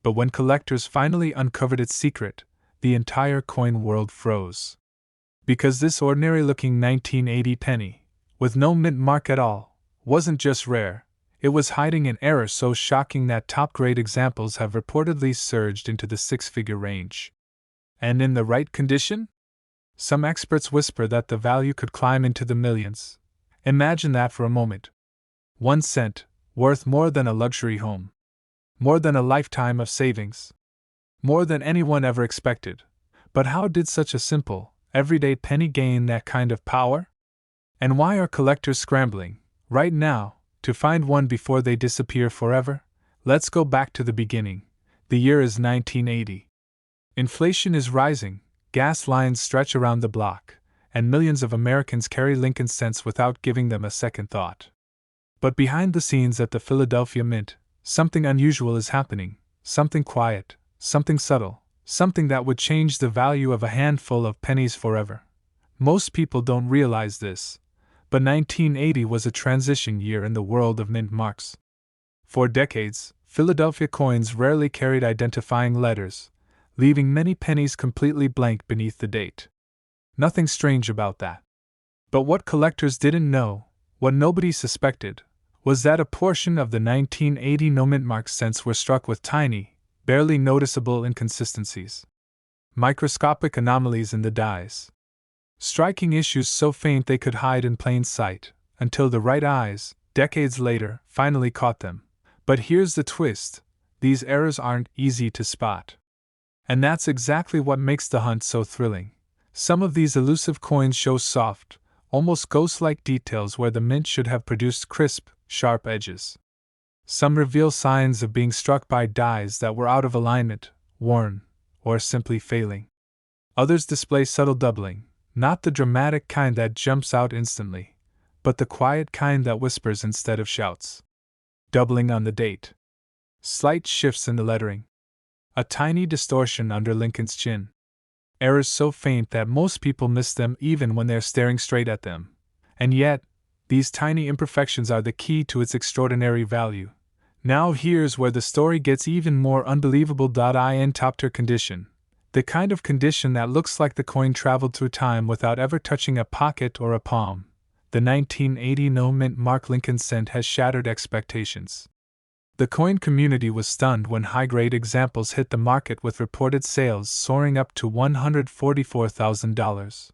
But when collectors finally uncovered its secret, the entire coin world froze. Because this ordinary-looking 1980 penny, with no mint mark at all, wasn't just rare, it was hiding an error so shocking that top-grade examples have reportedly surged into the six-figure range. And in the right condition? Some experts whisper that the value could climb into the millions. Imagine that for a moment. 1 cent, worth more than a luxury home. More than a lifetime of savings. More than anyone ever expected. But how did such a simple, everyday penny gain that kind of power? And why are collectors scrambling, right now, to find one before they disappear forever? Let's go back to the beginning. The year is 1980. Inflation is rising, gas lines stretch around the block, and millions of Americans carry Lincoln cents without giving them a second thought. But behind the scenes at the Philadelphia Mint, something unusual is happening, something quiet, something subtle, something that would change the value of a handful of pennies forever. Most people don't realize this, but 1980 was a transition year in the world of mint marks. For decades, Philadelphia coins rarely carried identifying letters, leaving many pennies completely blank beneath the date. Nothing strange about that. But what collectors didn't know, what nobody suspected, was that a portion of the 1980 no-mint mark cents were struck with tiny, barely noticeable inconsistencies. Microscopic anomalies in the dies. Striking issues so faint they could hide in plain sight, until the right eyes, decades later, finally caught them. But here's the twist: these errors aren't easy to spot. And that's exactly what makes the hunt so thrilling. Some of these elusive coins show soft, almost ghost-like details where the mint should have produced crisp, sharp edges. Some reveal signs of being struck by dies that were out of alignment, worn, or simply failing. Others display subtle doubling, not the dramatic kind that jumps out instantly, but the quiet kind that whispers instead of shouts. Doubling on the date. Slight shifts in the lettering. A tiny distortion under Lincoln's chin. Errors so faint that most people miss them even when they're staring straight at them. And yet, these tiny imperfections are the key to its extraordinary value. Now here's where the story gets even more unbelievable. In top-tier condition. The kind of condition that looks like the coin traveled through time without ever touching a pocket or a palm. The 1980 no-mint mark Lincoln cent has shattered expectations. The coin community was stunned when high-grade examples hit the market with reported sales soaring up to $144,000.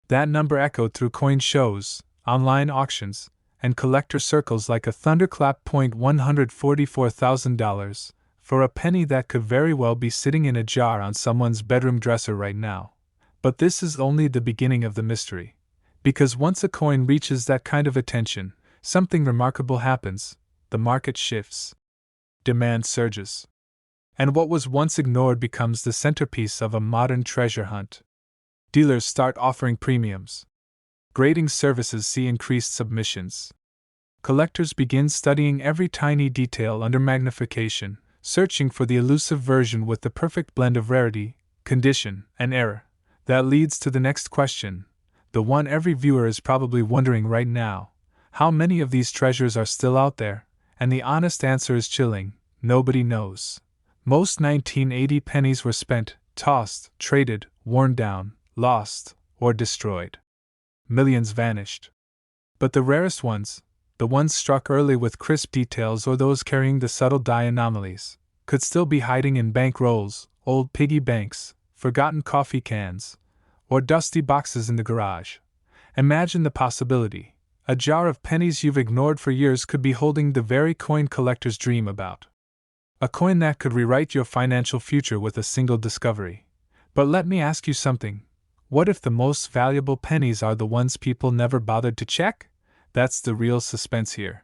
That number echoed through coin shows, online auctions, and collector circles like a thunderclap. $144,000 for a penny that could very well be sitting in a jar on someone's bedroom dresser right now. But this is only the beginning of the mystery. Because once a coin reaches that kind of attention, something remarkable happens. The market shifts. Demand surges. And what was once ignored becomes the centerpiece of a modern treasure hunt. Dealers start offering premiums. Grading services see increased submissions. Collectors begin studying every tiny detail under magnification, searching for the elusive version with the perfect blend of rarity, condition, and error. That leads to the next question, the one every viewer is probably wondering right now. How many of these treasures are still out there? And the honest answer is chilling: nobody knows. Most 1980 pennies were spent, tossed, traded, worn down, lost, or destroyed. Millions vanished. But the rarest ones, the ones struck early with crisp details or those carrying the subtle die anomalies, could still be hiding in bank rolls, old piggy banks, forgotten coffee cans, or dusty boxes in the garage. Imagine the possibility. A jar of pennies you've ignored for years could be holding the very coin collectors dream about. A coin that could rewrite your financial future with a single discovery. But let me ask you something. What if the most valuable pennies are the ones people never bothered to check? That's the real suspense here.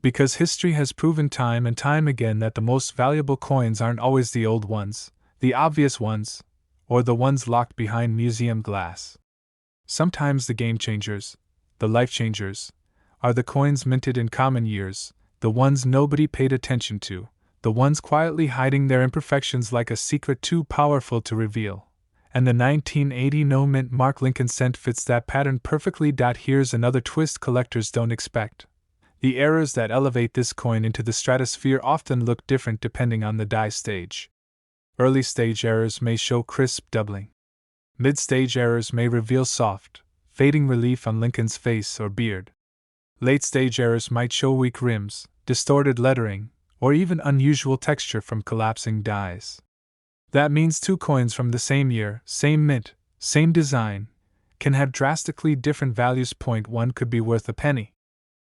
Because history has proven time and time again that the most valuable coins aren't always the old ones, the obvious ones, or the ones locked behind museum glass. Sometimes the game changers, the life changers, are the coins minted in common years, the ones nobody paid attention to, the ones quietly hiding their imperfections like a secret too powerful to reveal. And the 1980 no-mint mark Lincoln cent fits that pattern perfectly. Here's another twist collectors don't expect. The errors that elevate this coin into the stratosphere often look different depending on the die stage. Early stage errors may show crisp doubling. Mid-stage errors may reveal soft, fading relief on Lincoln's face or beard. Late-stage errors might show weak rims, distorted lettering, or even unusual texture from collapsing dies. That means two coins from the same year, same mint, same design, can have drastically different values. One could be worth a penny.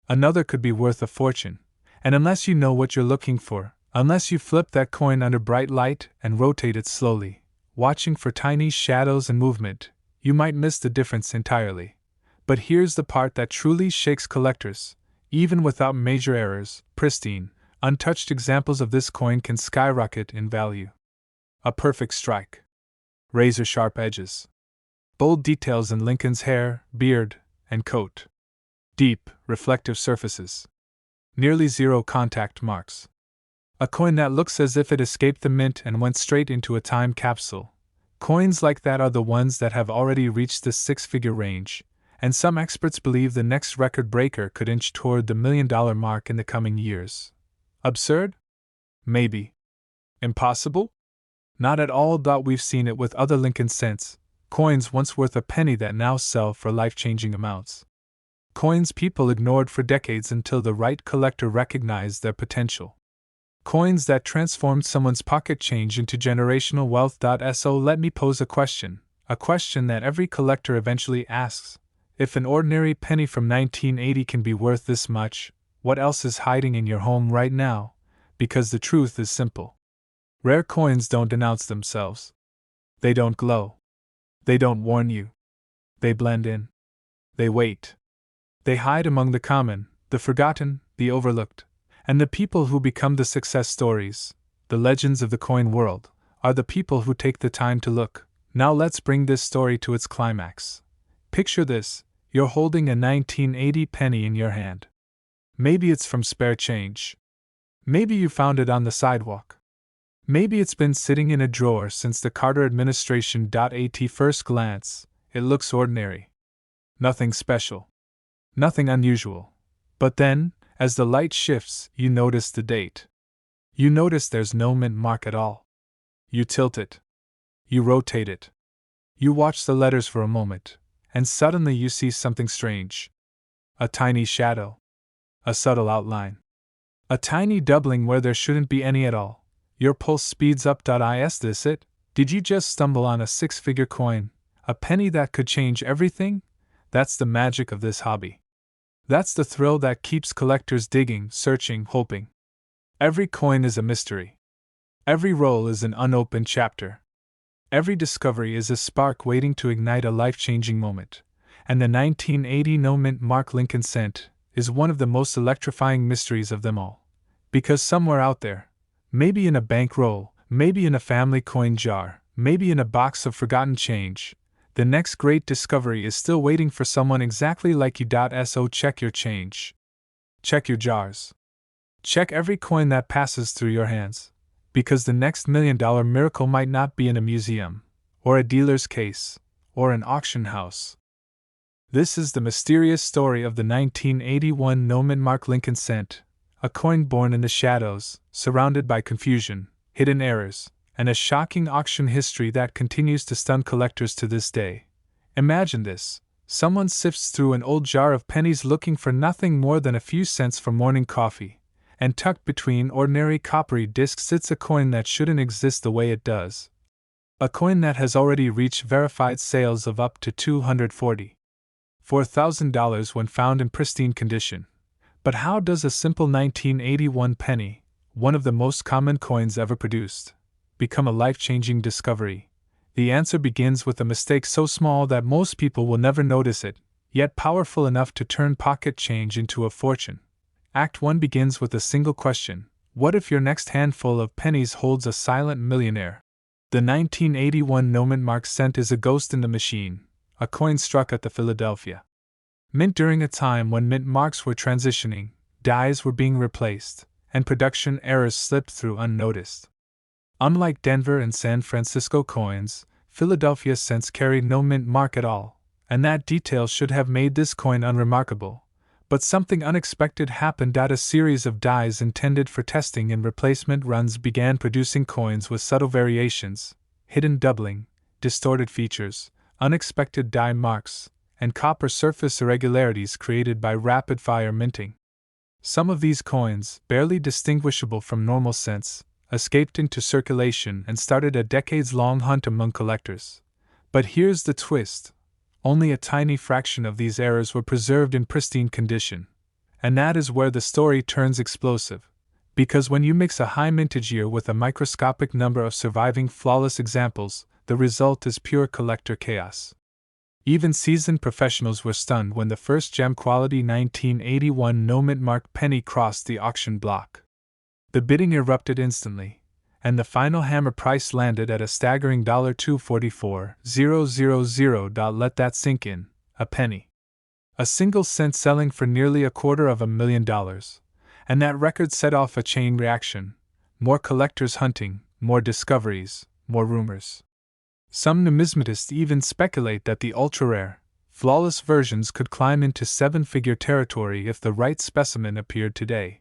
Another could be worth a fortune, and unless you know what you're looking for, unless you flip that coin under bright light and rotate it slowly, watching for tiny shadows and movement, you might miss the difference entirely. But here's the part that truly shakes collectors. Even without major errors, pristine, untouched examples of this coin can skyrocket in value. A perfect strike. Razor-sharp edges. Bold details in Lincoln's hair, beard, and coat. Deep, reflective surfaces. Nearly zero contact marks. A coin that looks as if it escaped the mint and went straight into a time capsule. Coins like that are the ones that have already reached the six-figure range, and some experts believe the next record breaker could inch toward the $1 million mark in the coming years. Absurd? Maybe. Impossible? Not at all. We've seen it with other Lincoln cents, coins once worth a penny that now sell for life-changing amounts. Coins people ignored for decades until the right collector recognized their potential. Coins that transformed someone's pocket change into generational wealth. So let me pose a question that every collector eventually asks. If an ordinary penny from 1980 can be worth this much, what else is hiding in your home right now? Because the truth is simple. Rare coins don't announce themselves. They don't glow. They don't warn you. They blend in. They wait. They hide among the common, the forgotten, the overlooked, and the people who become the success stories, the legends of the coin world, are the people who take the time to look. Now let's bring this story to its climax. Picture this, you're holding a 1980 penny in your hand. Maybe it's from spare change. Maybe you found it on the sidewalk. Maybe it's been sitting in a drawer since the Carter administration. At first glance, it looks ordinary. Nothing special. Nothing unusual. But then, as the light shifts, you notice the date. You notice there's no mint mark at all. You tilt it. You rotate it. You watch the letters for a moment, and suddenly you see something strange. A tiny shadow. A subtle outline. A tiny doubling where there shouldn't be any at all. Your pulse speeds up. Is this it? Did you just stumble on a six-figure coin? A penny that could change everything? That's the magic of this hobby. That's the thrill that keeps collectors digging, searching, hoping. Every coin is a mystery. Every roll is an unopened chapter. Every discovery is a spark waiting to ignite a life-changing moment. And the 1980 no-mint mark Lincoln cent is one of the most electrifying mysteries of them all. Because somewhere out there, maybe in a bankroll, maybe in a family coin jar, maybe in a box of forgotten change, the next great discovery is still waiting for someone exactly like you. So check your change. Check your jars. Check every coin that passes through your hands. Because the next $1 million miracle might not be in a museum, or a dealer's case, or an auction house. This is the mysterious story of the 1981 no-mint mark Lincoln cent, a coin born in the shadows, surrounded by confusion, hidden errors, and a shocking auction history that continues to stun collectors to this day. Imagine this. Someone sifts through an old jar of pennies looking for nothing more than a few cents for morning coffee, and tucked between ordinary coppery discs sits a coin that shouldn't exist the way it does. A coin that has already reached verified sales of up to $244,000 when found in pristine condition. But how does a simple 1981 penny, one of the most common coins ever produced, become a life-changing discovery? The answer begins with a mistake so small that most people will never notice it, yet powerful enough to turn pocket change into a fortune. Act 1 begins with a single question: what if your next handful of pennies holds a silent millionaire? The 1981 no-mint mark cent is a ghost in the machine, a coin struck at the Philadelphia Mint during a time when mint marks were transitioning, dies were being replaced, and production errors slipped through unnoticed. Unlike Denver and San Francisco coins, Philadelphia cents carried no mint mark at all, and that detail should have made this coin unremarkable. But something unexpected happened. A series of dies intended for testing and replacement runs began producing coins with subtle variations, hidden doubling, distorted features, unexpected die marks, and copper surface irregularities created by rapid-fire minting. Some of these coins, barely distinguishable from normal cents, escaped into circulation and started a decades-long hunt among collectors. But here's the twist. Only a tiny fraction of these errors were preserved in pristine condition. And that is where the story turns explosive. Because when you mix a high mintage year with a microscopic number of surviving flawless examples, the result is pure collector chaos. Even seasoned professionals were stunned when the first gem-quality 1981 no-mint mark penny crossed the auction block. The bidding erupted instantly, and the final hammer price landed at a staggering $244,000. Let that sink in, a penny. A single cent selling for nearly $250,000, and that record set off a chain reaction. More collectors hunting, more discoveries, more rumors. Some numismatists even speculate that the ultra-rare, flawless versions could climb into seven-figure territory if the right specimen appeared today.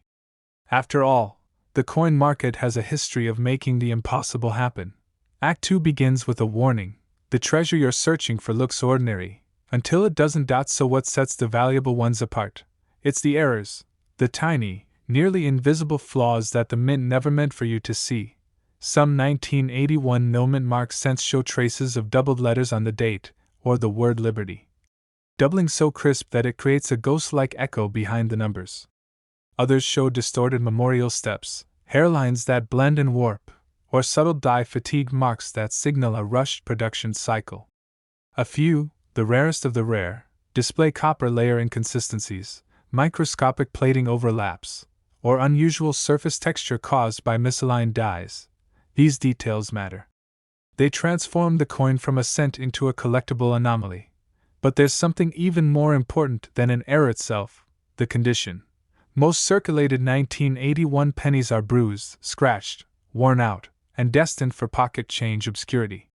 After all, the coin market has a history of making the impossible happen. Act 2 begins with a warning. The treasure you're searching for looks ordinary, until it doesn't. So what sets the valuable ones apart? It's the errors, the tiny, nearly invisible flaws that the mint never meant for you to see. Some 1981 no-mint mark cents show traces of doubled letters on the date, or the word liberty. Doubling so crisp that it creates a ghost-like echo behind the numbers. Others show distorted memorial steps, hairlines that blend and warp, or subtle die fatigue marks that signal a rushed production cycle. A few, the rarest of the rare, display copper layer inconsistencies, microscopic plating overlaps, or unusual surface texture caused by misaligned dies. These details matter. They transform the coin from a cent into a collectible anomaly. But there's something even more important than an error itself: the condition. Most circulated 1981 pennies are bruised, scratched, worn out, and destined for pocket change obscurity.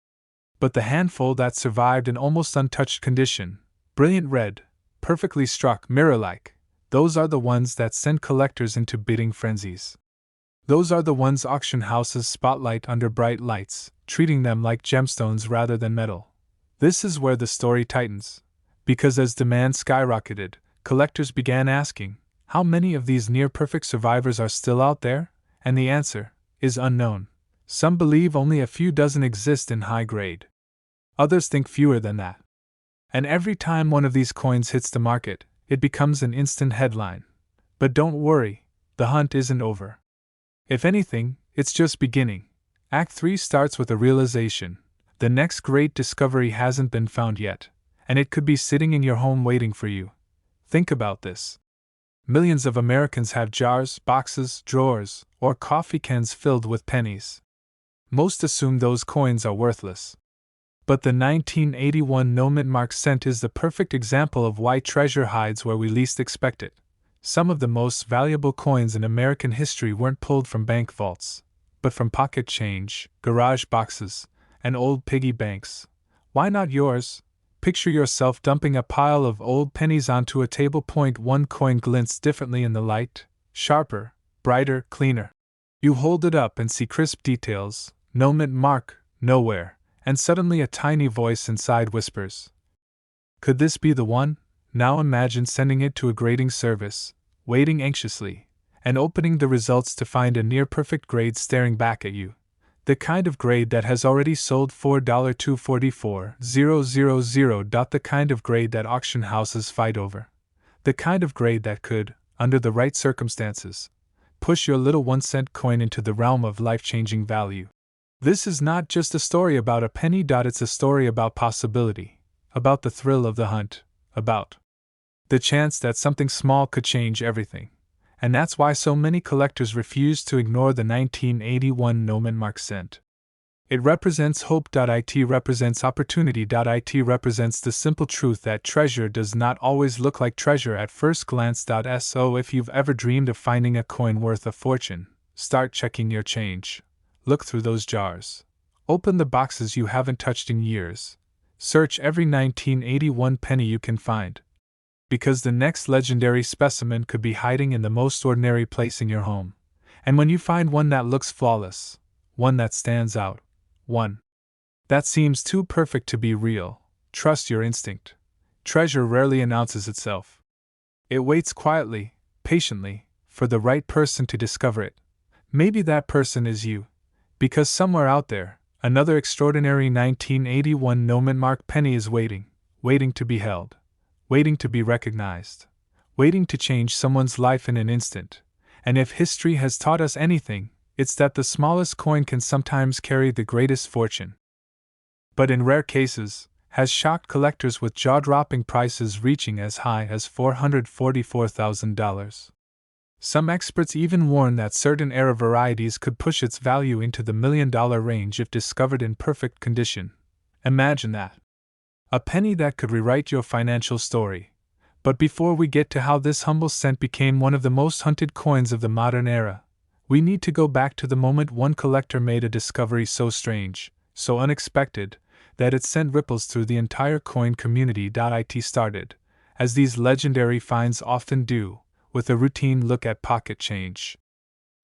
But the handful that survived in almost untouched condition, brilliant red, perfectly struck, mirror-like, those are the ones that send collectors into bidding frenzies. Those are the ones auction houses spotlight under bright lights, treating them like gemstones rather than metal. This is where the story tightens. Because as demand skyrocketed, collectors began asking, how many of these near-perfect survivors are still out there? And the answer is unknown. Some believe only a few dozen exist in high grade. Others think fewer than that. And every time one of these coins hits the market, it becomes an instant headline. But don't worry, the hunt isn't over. If anything, it's just beginning. Act 3 starts with a realization. The next great discovery hasn't been found yet, and it could be sitting in your home waiting for you. Think about this. Millions of Americans have jars, boxes, drawers, or coffee cans filled with pennies. Most assume those coins are worthless. But the 1981 no-mint mark cent is the perfect example of why treasure hides where we least expect it. Some of the most valuable coins in American history weren't pulled from bank vaults, but from pocket change, garage boxes, and old piggy banks. Why not yours? Picture yourself dumping a pile of old pennies onto a table. One coin glints differently in the light, sharper, brighter, cleaner. You hold it up and see crisp details, no mint mark, nowhere, and suddenly a tiny voice inside whispers, "Could this be the one?" Now imagine sending it to a grading service, waiting anxiously, and opening the results to find a near-perfect grade staring back at you. The kind of grade that has already sold for $244,000. The kind of grade that auction houses fight over. The kind of grade that could, under the right circumstances, push your little 1-cent coin into the realm of life-changing value. This is not just a story about a penny. It's a story about possibility, about the thrill of the hunt, about the chance that something small could change everything. And that's why so many collectors refuse to ignore the 1981 no-mint mark cent. It represents hope. It represents opportunity. It represents the simple truth that treasure does not always look like treasure at first glance. So if you've ever dreamed of finding a coin worth a fortune, start checking your change. Look through those jars. Open the boxes you haven't touched in years. Search every 1981 penny you can find. Because the next legendary specimen could be hiding in the most ordinary place in your home. And when you find one that looks flawless, one that stands out, one that seems too perfect to be real, trust your instinct. Treasure rarely announces itself. It waits quietly, patiently, for the right person to discover it. Maybe that person is you. Because somewhere out there, another extraordinary 1981 no-mint penny is waiting to be held, waiting to be recognized, waiting to change someone's life in an instant. And if history has taught us anything, it's that the smallest coin can sometimes carry the greatest fortune. But in rare cases, has shocked collectors with jaw-dropping prices reaching as high as $444,000. Some experts even warn that certain era varieties could push its value into the $1 million range if discovered in perfect condition. Imagine that. A penny that could rewrite your financial story. But before we get to how this humble cent became one of the most hunted coins of the modern era, we need to go back to the moment one collector made a discovery so strange, so unexpected, that it sent ripples through the entire coin community. It started, as these legendary finds often do, with a routine look at pocket change.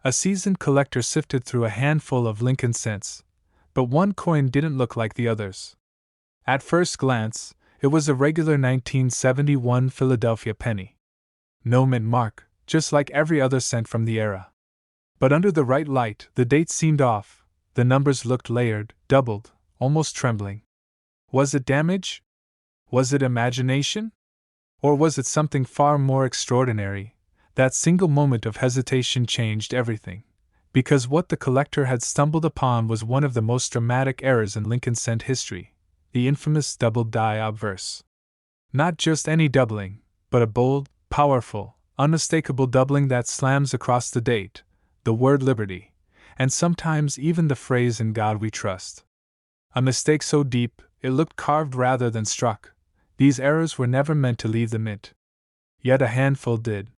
A seasoned collector sifted through a handful of Lincoln cents, but one coin didn't look like the others. At first glance, it was a regular 1971 Philadelphia penny. No mint mark, just like every other cent from the era. But under the right light, the date seemed off, the numbers looked layered, doubled, almost trembling. Was it damage? Was it imagination? Or was it something far more extraordinary? That single moment of hesitation changed everything, because what the collector had stumbled upon was one of the most dramatic errors in Lincoln cent history, the infamous double die obverse. Not just any doubling, but a bold, powerful, unmistakable doubling that slams across the date, the word liberty, and sometimes even the phrase "In God We Trust." A mistake so deep, it looked carved rather than struck. These errors were never meant to leave the mint. Yet a handful did.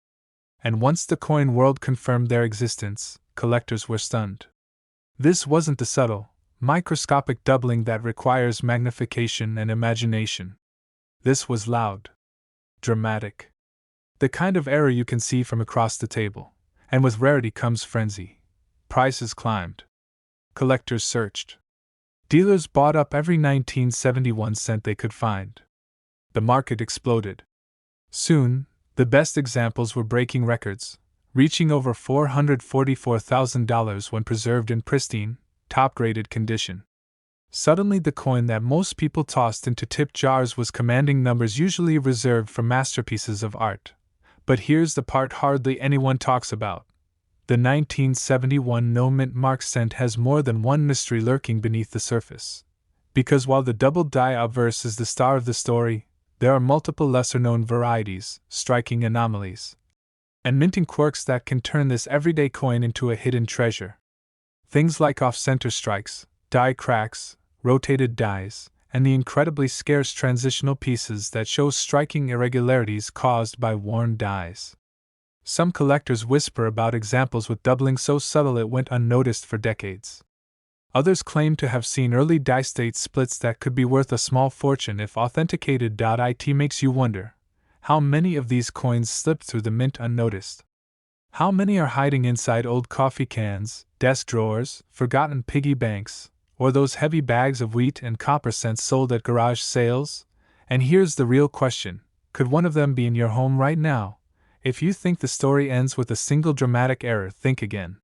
And once the coin world confirmed their existence, collectors were stunned. This wasn't the subtle, microscopic doubling that requires magnification and imagination. This was loud, dramatic. The kind of error you can see from across the table. And with rarity comes frenzy. Prices climbed. Collectors searched. Dealers bought up every 1971 cent they could find. The market exploded. Soon, the best examples were breaking records, reaching over $444,000 when preserved in pristine, top-graded condition. Suddenly the coin that most people tossed into tip jars was commanding numbers usually reserved for masterpieces of art. But here's the part hardly anyone talks about. The 1971 no-mint mark cent has more than one mystery lurking beneath the surface. Because while the double die obverse is the star of the story, there are multiple lesser-known varieties, striking anomalies, and minting quirks that can turn this everyday coin into a hidden treasure. Things like off-center strikes, die cracks, rotated dies, and the incredibly scarce transitional pieces that show striking irregularities caused by worn dies. Some collectors whisper about examples with doubling so subtle it went unnoticed for decades. Others claim to have seen early die-state splits that could be worth a small fortune if authenticated. It makes you wonder, how many of these coins slipped through the mint unnoticed? How many are hiding inside old coffee cans, desk drawers, forgotten piggy banks, or those heavy bags of wheat and copper cents sold at garage sales? And here's the real question, could one of them be in your home right now? If you think the story ends with a single dramatic error, think again.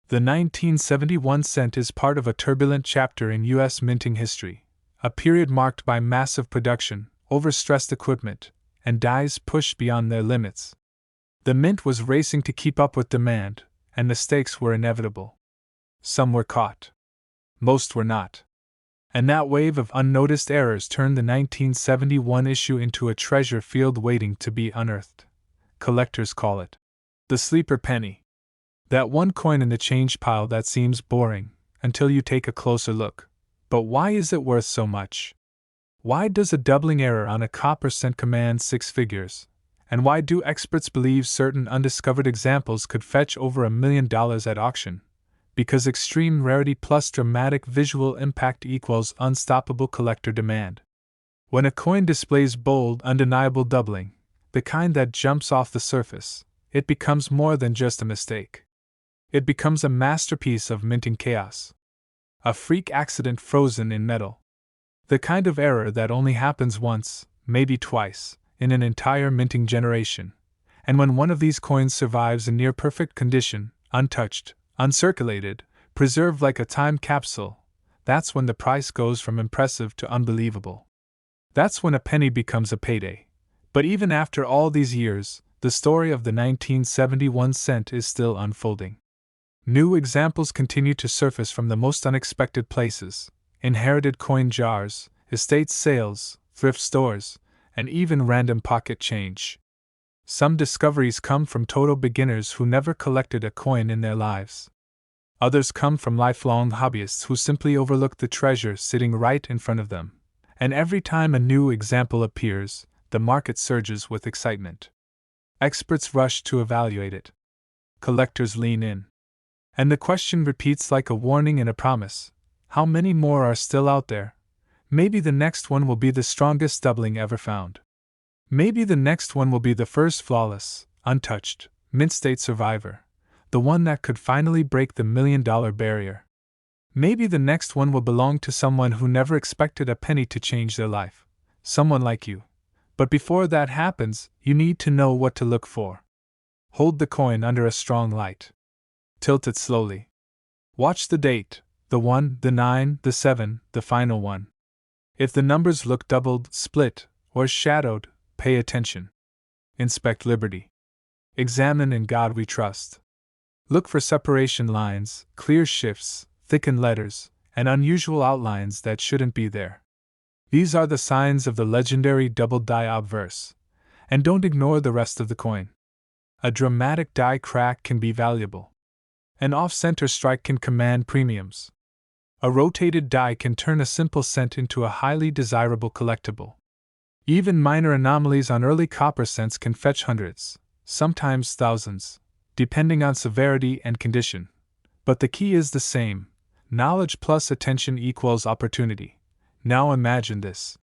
The 1971 cent is part of a turbulent chapter in U.S. minting history, a period marked by massive production, overstressed equipment, and dies pushed beyond their limits. The mint was racing to keep up with demand, and mistakes were inevitable. Some were caught. Most were not. And that wave of unnoticed errors turned the 1971 issue into a treasure field waiting to be unearthed. Collectors call it the sleeper penny. That one coin in the change pile that seems boring until you take a closer look. But why is it worth so much? Why does a doubling error on a copper cent command six figures? And why do experts believe certain undiscovered examples could fetch over $1 million at auction? Because extreme rarity plus dramatic visual impact equals unstoppable collector demand. When a coin displays bold, undeniable doubling, the kind that jumps off the surface, it becomes more than just a mistake. It becomes a masterpiece of minting chaos. A freak accident frozen in metal. The kind of error that only happens once, maybe twice, in an entire minting generation. And when one of these coins survives in near-perfect condition, untouched, uncirculated, preserved like a time capsule, that's when the price goes from impressive to unbelievable. That's when a penny becomes a payday. But even after all these years, the story of the 1971 cent is still unfolding. New examples continue to surface from the most unexpected places: inherited coin jars, estate sales, thrift stores, and even random pocket change. Some discoveries come from total beginners who never collected a coin in their lives. Others come from lifelong hobbyists who simply overlook the treasure sitting right in front of them. And every time a new example appears, the market surges with excitement. Experts rush to evaluate it. Collectors lean in. And the question repeats like a warning and a promise: how many more are still out there? Maybe the next one will be the strongest doubling ever found. Maybe the next one will be the first flawless, untouched, mint state survivor, the one that could finally break the $1 million barrier. Maybe the next one will belong to someone who never expected a penny to change their life, someone like you. But before that happens, you need to know what to look for. Hold the coin under a strong light. Tilt it slowly. Watch the date, the 1, the 9, the 7, the final one. If the numbers look doubled, split, or shadowed, pay attention. Inspect liberty. Examine In God We Trust. Look for separation lines, clear shifts, thickened letters, and unusual outlines that shouldn't be there. These are the signs of the legendary double die obverse. And don't ignore the rest of the coin. A dramatic die crack can be valuable. An off-center strike can command premiums. A rotated die can turn a simple cent into a highly desirable collectible. Even minor anomalies on early copper cents can fetch hundreds, sometimes thousands, depending on severity and condition. But the key is the same: knowledge plus attention equals opportunity. Now imagine this.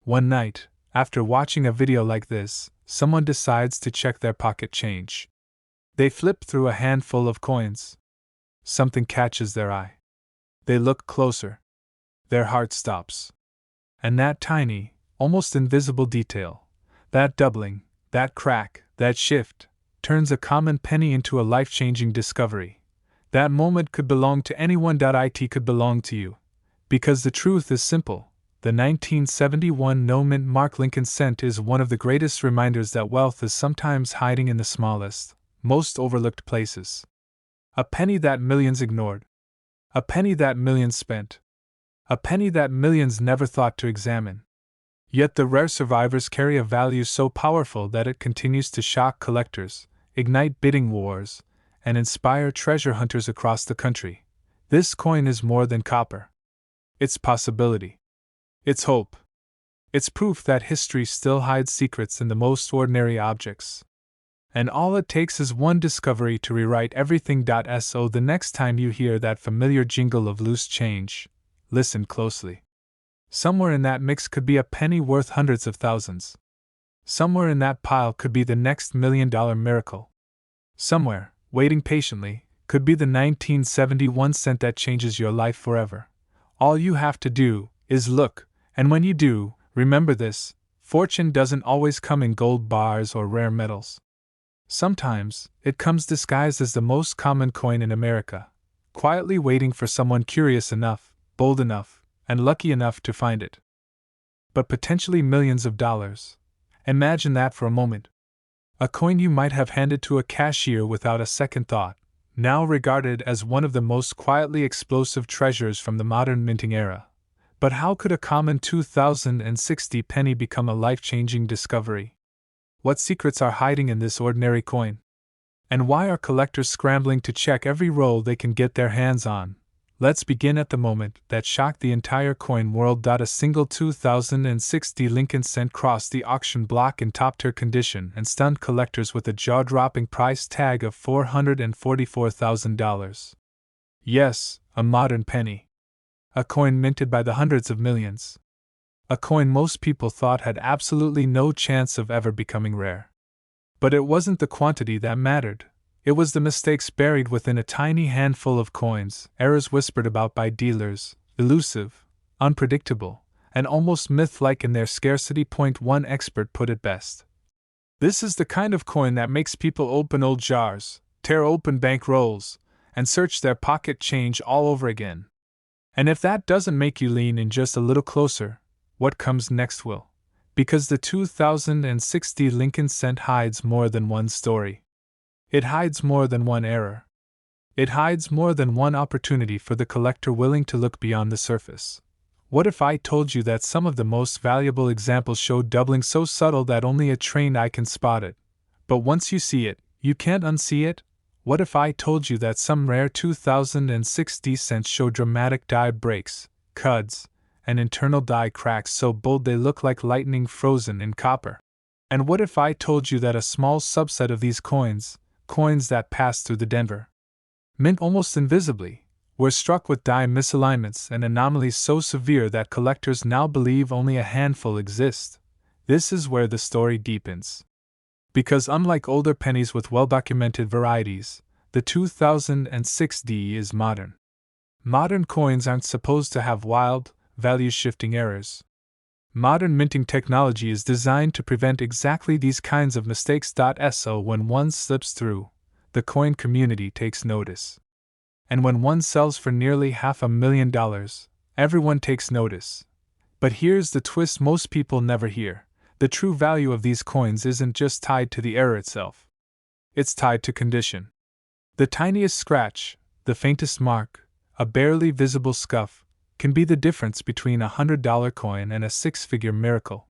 One night, after watching a video like this, someone decides to check their pocket change. They flip through a handful of coins. Something catches their eye. They look closer. Their heart stops. And that tiny, almost invisible detail, that doubling, that crack, that shift, turns a common penny into a life-changing discovery. That moment could belong to anyone. It could belong to you. Because the truth is simple: the 1971 no-mint Mark Lincoln cent is one of the greatest reminders that wealth is sometimes hiding in the smallest, most overlooked places. A penny that millions ignored. A penny that millions spent. A penny that millions never thought to examine. Yet the rare survivors carry a value so powerful that it continues to shock collectors, ignite bidding wars, and inspire treasure hunters across the country. This coin is more than copper. It's possibility. It's hope. It's proof that history still hides secrets in the most ordinary objects. And all it takes is one discovery to rewrite everything. So the next time you hear that familiar jingle of loose change, listen closely. Somewhere in that mix could be a penny worth hundreds of thousands. Somewhere in that pile could be the next $1 million miracle. Somewhere, waiting patiently, could be the 1971 cent that changes your life forever. All you have to do is look, and when you do, remember this: fortune doesn't always come in gold bars or rare metals. Sometimes, it comes disguised as the most common coin in America, quietly waiting for someone curious enough, bold enough, and lucky enough to find it. But potentially millions of dollars. Imagine that for a moment. A coin you might have handed to a cashier without a second thought, now regarded as one of the most quietly explosive treasures from the modern minting era. But how could a common 2060 penny become a life-changing discovery? What secrets are hiding in this ordinary coin? And why are collectors scrambling to check every roll they can get their hands on? Let's begin at the moment that shocked the entire coin world. A single 2060 Lincoln cent crossed the auction block in top-tier condition and stunned collectors with a jaw-dropping price tag of $444,000. Yes, a modern penny. A coin minted by the hundreds of millions. A coin most people thought had absolutely no chance of ever becoming rare. But it wasn't the quantity that mattered. It was the mistakes buried within a tiny handful of coins, errors whispered about by dealers, elusive, unpredictable, and almost myth-like in their scarcity. One expert put it best. This is the kind of coin that makes people open old jars, tear open bank rolls, and search their pocket change all over again. And if that doesn't make you lean in just a little closer, what comes next will. Because the 2060 Lincoln Cent hides more than one story. It hides more than one error. It hides more than one opportunity for the collector willing to look beyond the surface. What if I told you that some of the most valuable examples show doubling so subtle that only a trained eye can spot it? But once you see it, you can't unsee it? What if I told you that some rare 2060 cents show dramatic die breaks, cuds, and internal die cracks so bold they look like lightning frozen in copper? And what if I told you that a small subset of these coins that pass through the Denver Mint almost invisibly, were struck with die misalignments and anomalies so severe that collectors now believe only a handful exist? This is where the story deepens. Because unlike older pennies with well-documented varieties, the 2006D is modern. Modern coins aren't supposed to have wild, value-shifting errors. Modern minting technology is designed to prevent exactly these kinds of mistakes. So when one slips through, the coin community takes notice. And when one sells for nearly $500,000, everyone takes notice. But here's the twist most people never hear. The true value of these coins isn't just tied to the error itself. It's tied to condition. The tiniest scratch, the faintest mark, a barely visible scuff, can be the difference between a $100 coin and a six-figure miracle.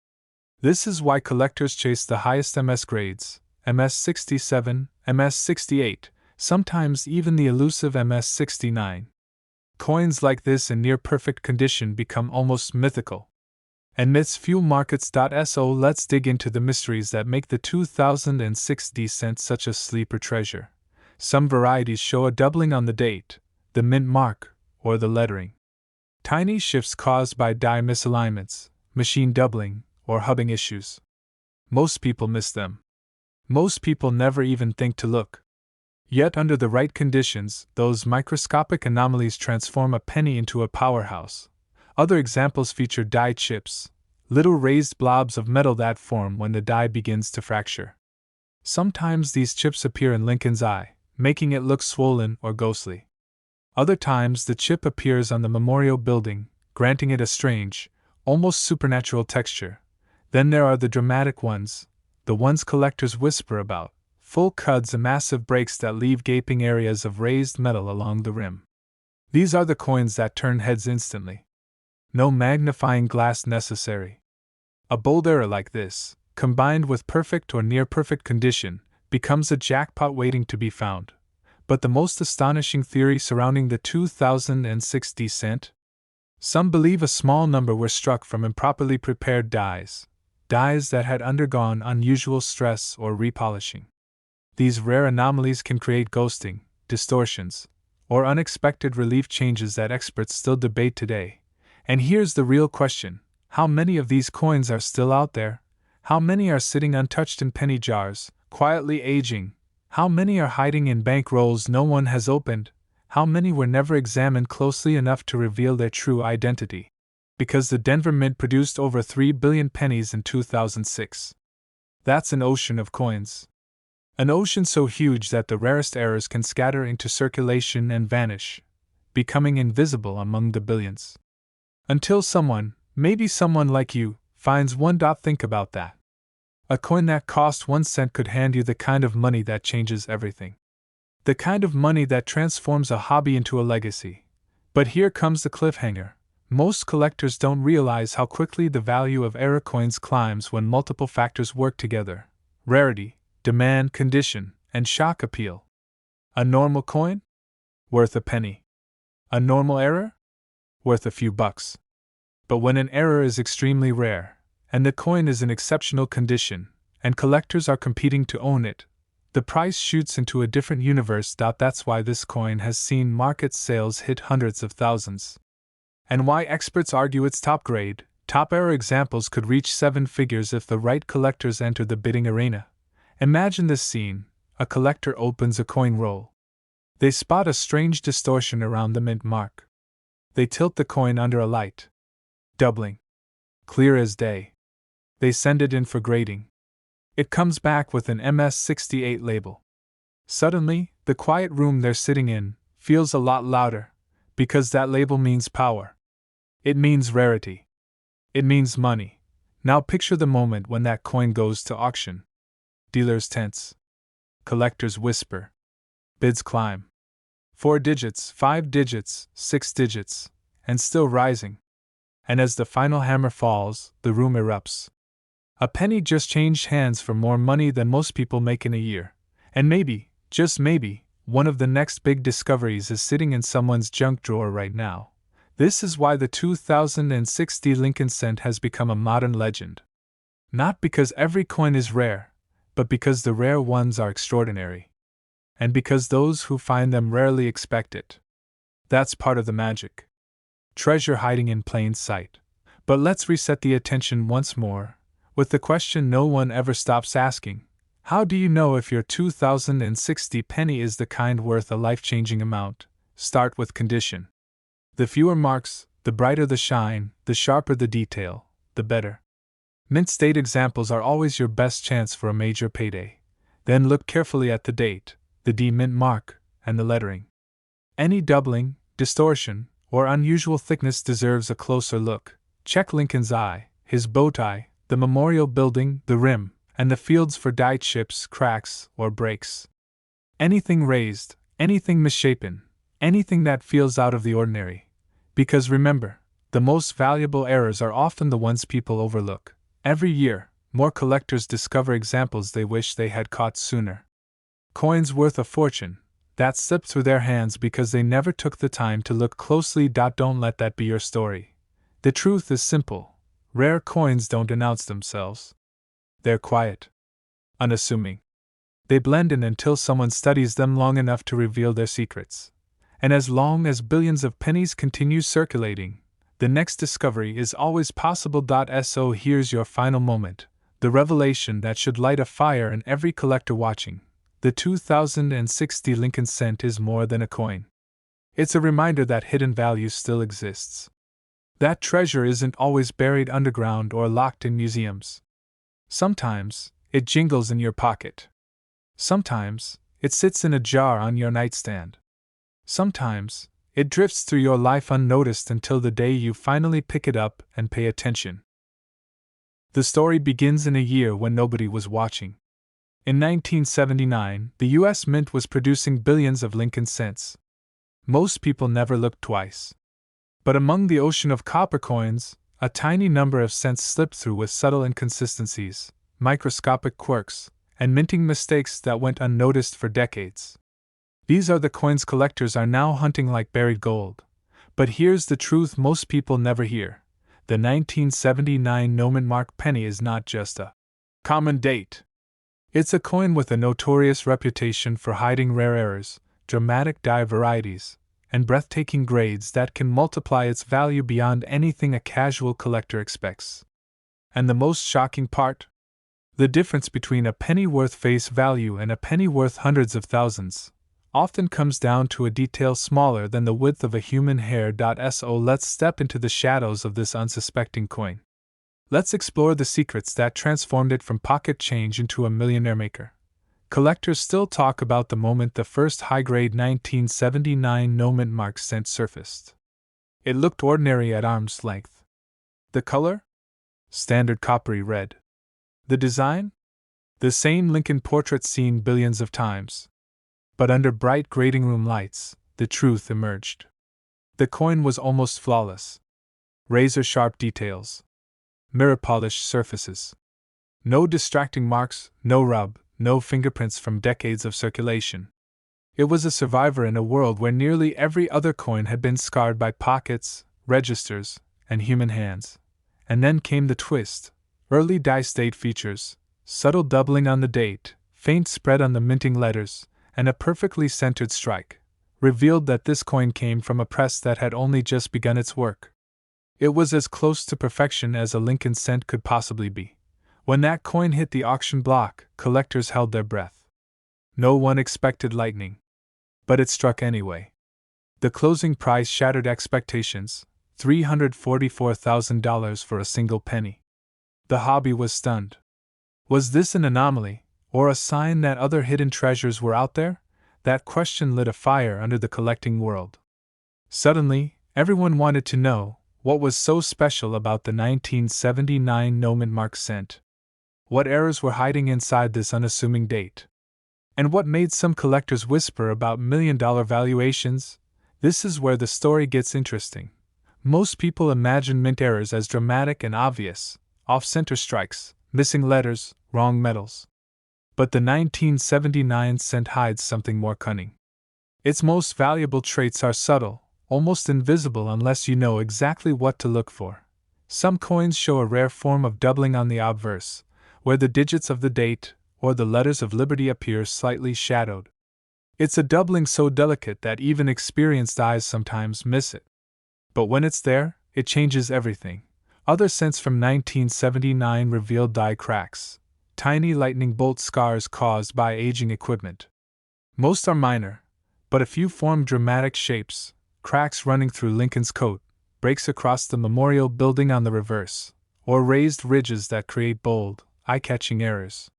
This is why collectors chase the highest MS grades, MS67, MS68, sometimes even the elusive MS69. Coins like this in near-perfect condition become almost mythical. And myths fuel markets. So let's dig into the mysteries that make the 2006D cent such a sleeper treasure. Some varieties show a doubling on the date, the mint mark, or the lettering. Tiny shifts caused by die misalignments, machine doubling, or hubbing issues. Most people miss them. Most people never even think to look. Yet under the right conditions, those microscopic anomalies transform a penny into a powerhouse. Other examples feature die chips, little raised blobs of metal that form when the die begins to fracture. Sometimes these chips appear in Lincoln's eye, making it look swollen or ghostly. Other times the chip appears on the memorial building, granting it a strange, almost supernatural texture. Then there are the dramatic ones, the ones collectors whisper about, full cuds and massive breaks that leave gaping areas of raised metal along the rim. These are the coins that turn heads instantly. No magnifying glass necessary. A bold error like this, combined with perfect or near-perfect condition, becomes a jackpot waiting to be found. But the most astonishing theory surrounding the 2060 cent? Some believe a small number were struck from improperly prepared dies that had undergone unusual stress or repolishing. These rare anomalies can create ghosting, distortions, or unexpected relief changes that experts still debate today. And here's the real question: how many of these coins are still out there? How many are sitting untouched in penny jars, quietly aging? How many are hiding in bank rolls no one has opened? How many were never examined closely enough to reveal their true identity? Because the Denver Mint produced over 3 billion pennies in 2006. That's an ocean of coins. An ocean so huge that the rarest errors can scatter into circulation and vanish, becoming invisible among the billions. Until someone, maybe someone like you, finds one. Think about that. A coin that cost 1 cent could hand you the kind of money that changes everything. The kind of money that transforms a hobby into a legacy. But here comes the cliffhanger. Most collectors don't realize how quickly the value of error coins climbs when multiple factors work together: rarity, demand, condition, and shock appeal. A normal coin? Worth a penny. A normal error? Worth a few bucks. But when an error is extremely rare, and the coin is in exceptional condition, and collectors are competing to own it, the price shoots into a different universe. That's why this coin has seen market sales hit hundreds of thousands. And why experts argue it's top grade, Top error examples could reach 7 figures if the right collectors entered the bidding arena. Imagine this scene: a collector opens a coin roll. They spot a strange distortion around the mint mark. They tilt the coin under a light. Doubling. Clear as day. They send it in for grading. It comes back with an MS-68 label. Suddenly, the quiet room they're sitting in feels a lot louder, because that label means power. It means rarity. It means money. Now picture the moment when that coin goes to auction. Dealers tense. Collectors whisper. Bids climb. 4 digits, 5 digits, 6 digits, and still rising. And as the final hammer falls, the room erupts. A penny just changed hands for more money than most people make in a year. And maybe, just maybe, one of the next big discoveries is sitting in someone's junk drawer right now. This is why the 2060 Lincoln cent has become a modern legend. Not because every coin is rare, but because the rare ones are extraordinary. And because those who find them rarely expect it. That's part of the magic. Treasure hiding in plain sight. But let's reset the attention once more, with the question no one ever stops asking: how do you know if your 2060 penny is the kind worth a life-changing amount? Start with condition. The fewer marks, the brighter the shine, the sharper the detail, the better. Mint state examples are always your best chance for a major payday. Then look carefully at the date, the D mint mark, and the lettering. Any doubling, distortion, or unusual thickness deserves a closer look. Check Lincoln's eye, his bow tie, the memorial building, the rim, and the fields for die chips, cracks, or breaks. Anything raised, anything misshapen, anything that feels out of the ordinary. Because remember, the most valuable errors are often the ones people overlook. Every year, more collectors discover examples they wish they had caught sooner. Coins worth a fortune that slipped through their hands because they never took the time to look closely. Don't let that be your story. The truth is simple: rare coins don't announce themselves. They're quiet, unassuming. They blend in until someone studies them long enough to reveal their secrets. And as long as billions of pennies continue circulating, the next discovery is always possible. So here's your final moment, the revelation that should light a fire in every collector watching. The 2060 Lincoln cent is more than a coin. It's a reminder that hidden value still exists. That treasure isn't always buried underground or locked in museums. Sometimes, it jingles in your pocket. Sometimes, it sits in a jar on your nightstand. Sometimes, it drifts through your life unnoticed until the day you finally pick it up and pay attention. The story begins in a year when nobody was watching. In 1979, the U.S. Mint was producing billions of Lincoln cents. Most people never looked twice. But among the ocean of copper coins, a tiny number of cents slipped through with subtle inconsistencies, microscopic quirks, and minting mistakes that went unnoticed for decades. These are the coins collectors are now hunting like buried gold. But here's the truth most people never hear: the 1979 no-mint mark penny is not just a common date. It's a coin with a notorious reputation for hiding rare errors, dramatic die varieties, and breathtaking grades that can multiply its value beyond anything a casual collector expects. And the most shocking part? The difference between a penny worth face value and a penny worth hundreds of thousands often comes down to a detail smaller than the width of a human hair. So let's step into the shadows of this unsuspecting coin. Let's explore the secrets that transformed it from pocket change into a millionaire maker. Collectors still talk about the moment the first high-grade 1979 no-mint mark cent surfaced. It looked ordinary at arm's length. The color? Standard coppery red. The design? The same Lincoln portrait seen billions of times. But under bright grading room lights, the truth emerged. The coin was almost flawless. Razor-sharp details. Mirror-polished surfaces. No distracting marks, no rub, no fingerprints from decades of circulation. It was a survivor in a world where nearly every other coin had been scarred by pockets, registers, and human hands. And then came the twist: early dice date features, subtle doubling on the date, faint spread on the minting letters, and a perfectly centered strike revealed that this coin came from a press that had only just begun its work. It was as close to perfection as a Lincoln cent could possibly be. When that coin hit the auction block, collectors held their breath. No one expected lightning. But it struck anyway. The closing price shattered expectations, $344,000 for a single penny. The hobby was stunned. Was this an anomaly, or a sign that other hidden treasures were out there? That question lit a fire under the collecting world. Suddenly, everyone wanted to know what was so special about the 1979 no-mint mark cent. What errors were hiding inside this unassuming date? And what made some collectors whisper about million-dollar valuations? This is where the story gets interesting. Most people imagine mint errors as dramatic and obvious, off-center strikes, missing letters, wrong metals. But the 1979 cent hides something more cunning. Its most valuable traits are subtle, almost invisible unless you know exactly what to look for. Some coins show a rare form of doubling on the obverse, where the digits of the date or the letters of liberty appear slightly shadowed. It's a doubling so delicate that even experienced eyes sometimes miss it. But when it's there, it changes everything. Other cents from 1979 revealed die cracks, tiny lightning bolt scars caused by aging equipment. Most are minor, but a few form dramatic shapes, cracks running through Lincoln's coat, breaks across the memorial building on the reverse, or raised ridges that create bold, eye-catching errors.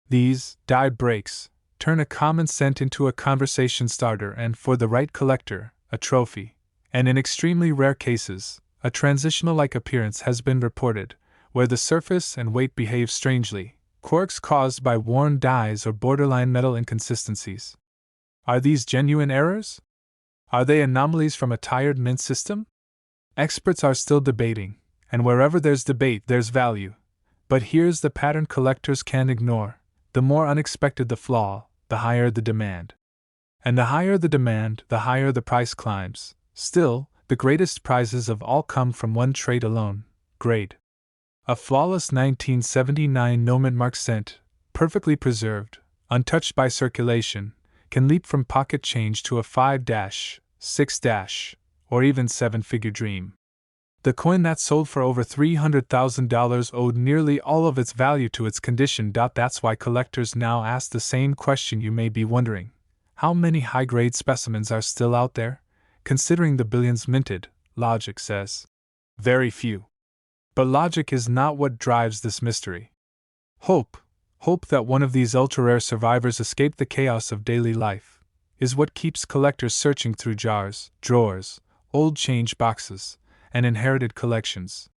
These die breaks turn a common cent into a conversation starter and, for the right collector, a trophy. And in extremely rare cases, a transitional-like appearance has been reported, where the surface and weight behave strangely, quirks caused by worn dies or borderline metal inconsistencies. Are these genuine errors? Are they anomalies from a tired mint system? Experts are still debating, and wherever there's debate, there's value. But here's the pattern collectors can't ignore. The more unexpected the flaw, the higher the demand. And the higher the demand, the higher the price climbs. Still, the greatest prizes of all come from one trait alone: grade. A flawless 1979 no-mint mark cent, perfectly preserved, untouched by circulation, can leap from pocket change to a 5-, 6-, or even 7-figure dream. The coin that sold for over $300,000 owed nearly all of its value to its condition. That's why collectors now ask the same question you may be wondering: how many high-grade specimens are still out there? Considering the billions minted, logic says very few. But logic is not what drives this mystery. Hope that one of these ultra-rare survivors escaped the chaos of daily life, is what keeps collectors searching through jars, drawers, old change boxes, and inherited collections.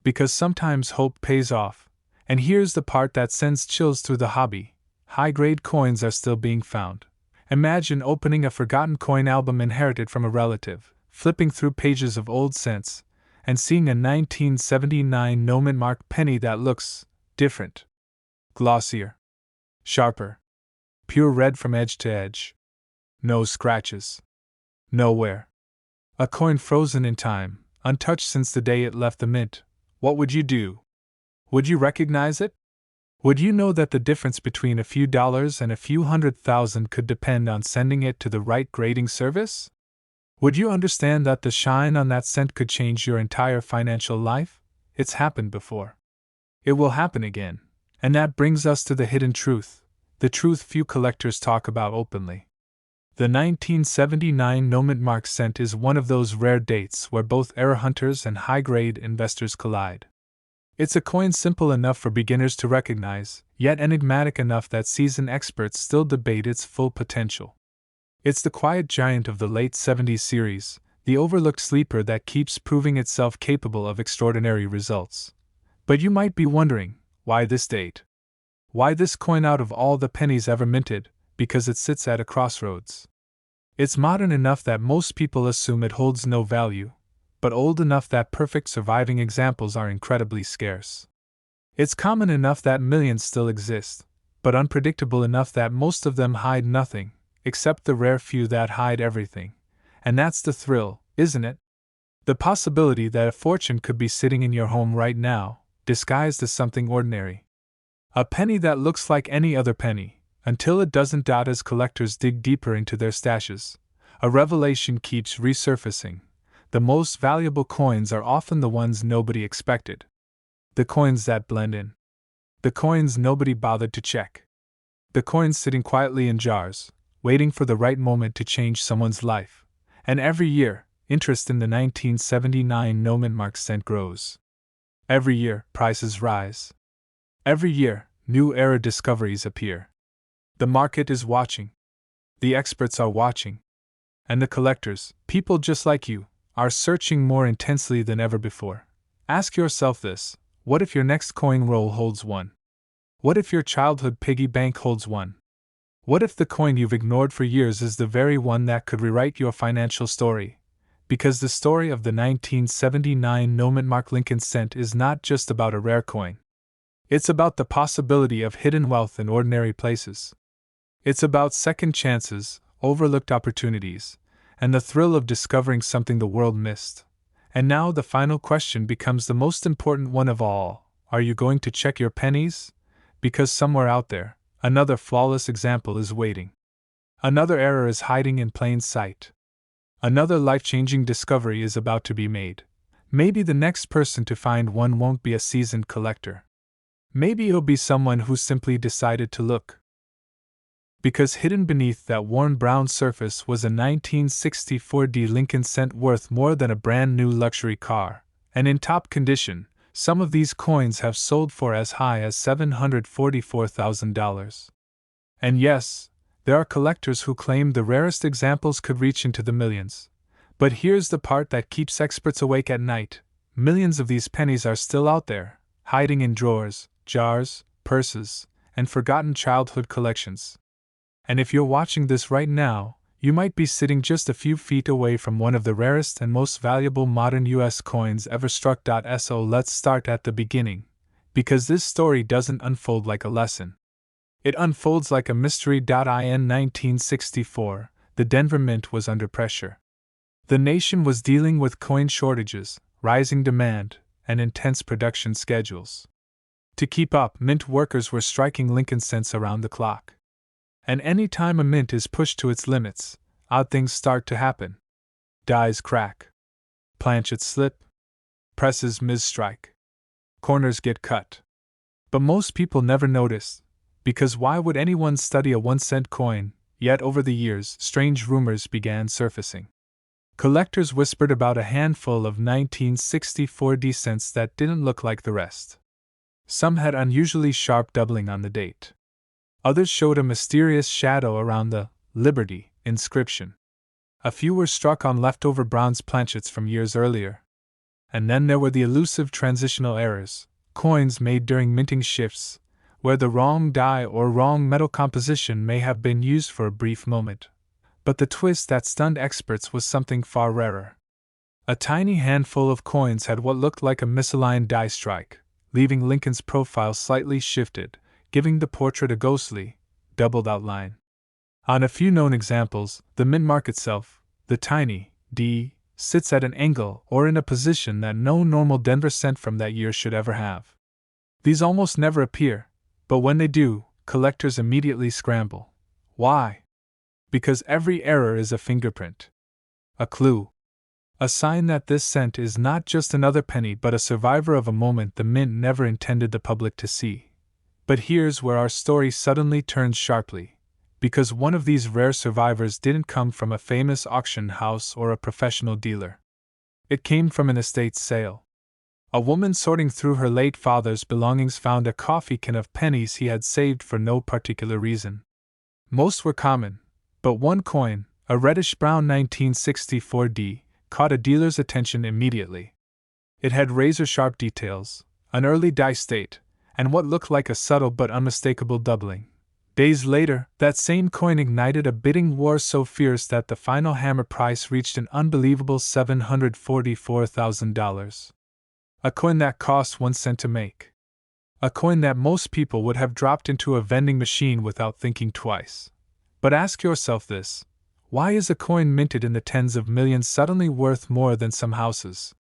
Because sometimes hope pays off, and here's the part that sends chills through the hobby: high-grade coins are still being found. Imagine opening a forgotten coin album inherited from a relative, flipping through pages of old cents, and seeing a 1979 no-mint mark penny that looks different. Glossier. Sharper. Pure red from edge to edge. No scratches. No wear. A coin frozen in time, untouched since the day it left the mint. What would you do? Would you recognize it? Would you know that the difference between a few dollars and a few $100,000 could depend on sending it to the right grading service? Would you understand that the shine on that cent could change your entire financial life? It's happened before. It will happen again. And that brings us to the hidden truth, the truth few collectors talk about openly. The 1979 no-mint mark cent is one of those rare dates where both error hunters and high-grade investors collide. It's a coin simple enough for beginners to recognize, yet enigmatic enough that seasoned experts still debate its full potential. It's the quiet giant of the late 70s series, the overlooked sleeper that keeps proving itself capable of extraordinary results. But you might be wondering, why this date? Why this coin out of all the pennies ever minted? Because it sits at a crossroads. It's modern enough that most people assume it holds no value, but old enough that perfect surviving examples are incredibly scarce. It's common enough that millions still exist, but unpredictable enough that most of them hide nothing, except the rare few that hide everything. And that's the thrill, isn't it? The possibility that a fortune could be sitting in your home right now, disguised as something ordinary. A penny that looks like any other penny, until it doesn't. As collectors dig deeper into their stashes, a revelation keeps resurfacing. the most valuable coins are often the ones nobody expected. The coins that blend in. The coins nobody bothered to check. The coins sitting quietly in jars, waiting for the right moment to change someone's life. And every year, interest in the 1979 no-mint cent grows. Every year, prices rise. Every year, new era discoveries appear. The market is watching. The experts are watching. And the collectors, people just like you, are searching more intensely than ever before. Ask yourself this: what if your next coin roll holds one? What if your childhood piggy bank holds one? What if the coin you've ignored for years is the very one that could rewrite your financial story? Because the story of the 1979 no-mint Lincoln cent is not just about a rare coin. It's about the possibility of hidden wealth in ordinary places. It's about second chances, overlooked opportunities, and the thrill of discovering something the world missed. And now the final question becomes the most important one of all. Are you going to check your pennies? Because somewhere out there, another flawless example is waiting. Another error is hiding in plain sight. Another life-changing discovery is about to be made. Maybe the next person to find one won't be a seasoned collector. Maybe it'll be someone who simply decided to look. Because hidden beneath that worn brown surface was a 1964 Lincoln cent worth more than a brand new luxury car, and in top condition. Some of these coins have sold for as high as $744,000. And yes, there are collectors who claim the rarest examples could reach into the millions. But here's the part that keeps experts awake at night: millions of these pennies are still out there, hiding in drawers, jars, purses, and forgotten childhood collections. And if you're watching this right now, you might be sitting just a few feet away from one of the rarest and most valuable modern US coins ever struck. So let's start at the beginning, because this story doesn't unfold like a lesson. It unfolds like a mystery. In 1964, the Denver Mint was under pressure. The nation was dealing with coin shortages, rising demand, and intense production schedules. To keep up, mint workers were striking Lincoln cents around the clock. And any time a mint is pushed to its limits, odd things start to happen. Dies crack. Planchets slip. Presses misstrike. Corners get cut. But most people never notice, because why would anyone study a 1-cent coin? Yet over the years, strange rumors began surfacing. Collectors whispered about a handful of 1964 cents that didn't look like the rest. Some had unusually sharp doubling on the date. Others showed a mysterious shadow around the Liberty inscription. A few were struck on leftover bronze planchets from years earlier. And then there were the elusive transitional errors, coins made during minting shifts, where the wrong die or wrong metal composition may have been used for a brief moment. But the twist that stunned experts was something far rarer. A tiny handful of coins had what looked like a misaligned die strike, leaving Lincoln's profile slightly shifted, giving the portrait a ghostly, doubled outline. On a few known examples, the mint mark itself, the tiny D, sits at an angle or in a position that no normal Denver cent from that year should ever have. These almost never appear, but when they do, collectors immediately scramble. Why? Because every error is a fingerprint. A clue. A sign that this cent is not just another penny but a survivor of a moment the mint never intended the public to see. But here's where our story suddenly turns sharply, because one of these rare survivors didn't come from a famous auction house or a professional dealer. It came from an estate sale. A woman sorting through her late father's belongings found a coffee can of pennies he had saved for no particular reason. Most were common, but one coin, a reddish-brown 1964 D, caught a dealer's attention immediately. It had razor-sharp details, an early dice date, and what looked like a subtle but unmistakable doubling. Days later, that same coin ignited a bidding war so fierce that the final hammer price reached an unbelievable $744,000. A coin that cost 1 cent to make. A coin that most people would have dropped into a vending machine without thinking twice. But ask yourself this: why is a coin minted in the tens of millions suddenly worth more than some houses?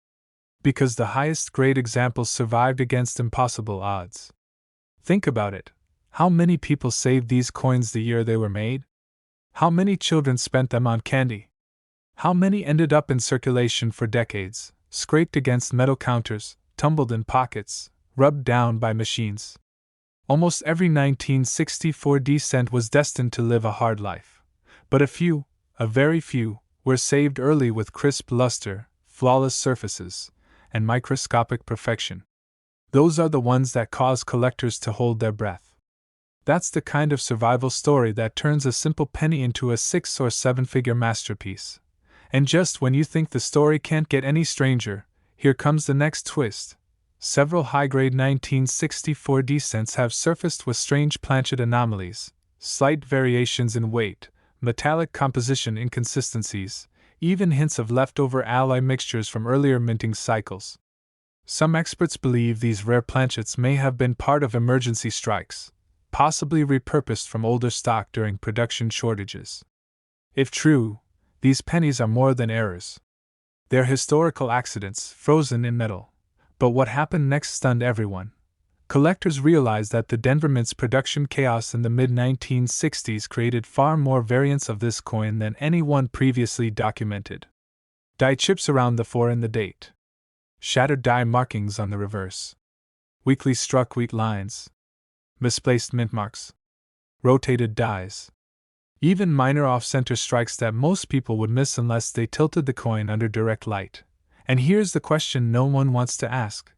Because the highest grade examples survived against impossible odds. Think about it. How many people saved these coins the year they were made? How many children spent them on candy? How many ended up in circulation for decades, scraped against metal counters, tumbled in pockets, rubbed down by machines? Almost every 1964 cent was destined to live a hard life. But a very few, were saved early with crisp luster, flawless surfaces, and microscopic perfection. Those are the ones that cause collectors to hold their breath. That's the kind of survival story that turns a simple penny into a 6 or 7-figure masterpiece. And just when you think the story can't get any stranger, here comes the next twist. Several high-grade 1964 cents have surfaced with strange planchet anomalies, slight variations in weight, metallic composition inconsistencies, even hints of leftover alloy mixtures from earlier minting cycles. Some experts believe these rare planchets may have been part of emergency strikes, possibly repurposed from older stock during production shortages. If true, these pennies are more than errors. They're historical accidents, frozen in metal. But what happened next stunned everyone. Collectors realized that the Denver Mint's production chaos in the mid-1960s created far more variants of this coin than anyone previously documented. Die chips around the 4 in the date. Shattered die markings on the reverse. Weakly struck wheat lines. Misplaced mint marks. Rotated dies. Even minor off-center strikes that most people would miss unless they tilted the coin under direct light. And here's the question no one wants to ask.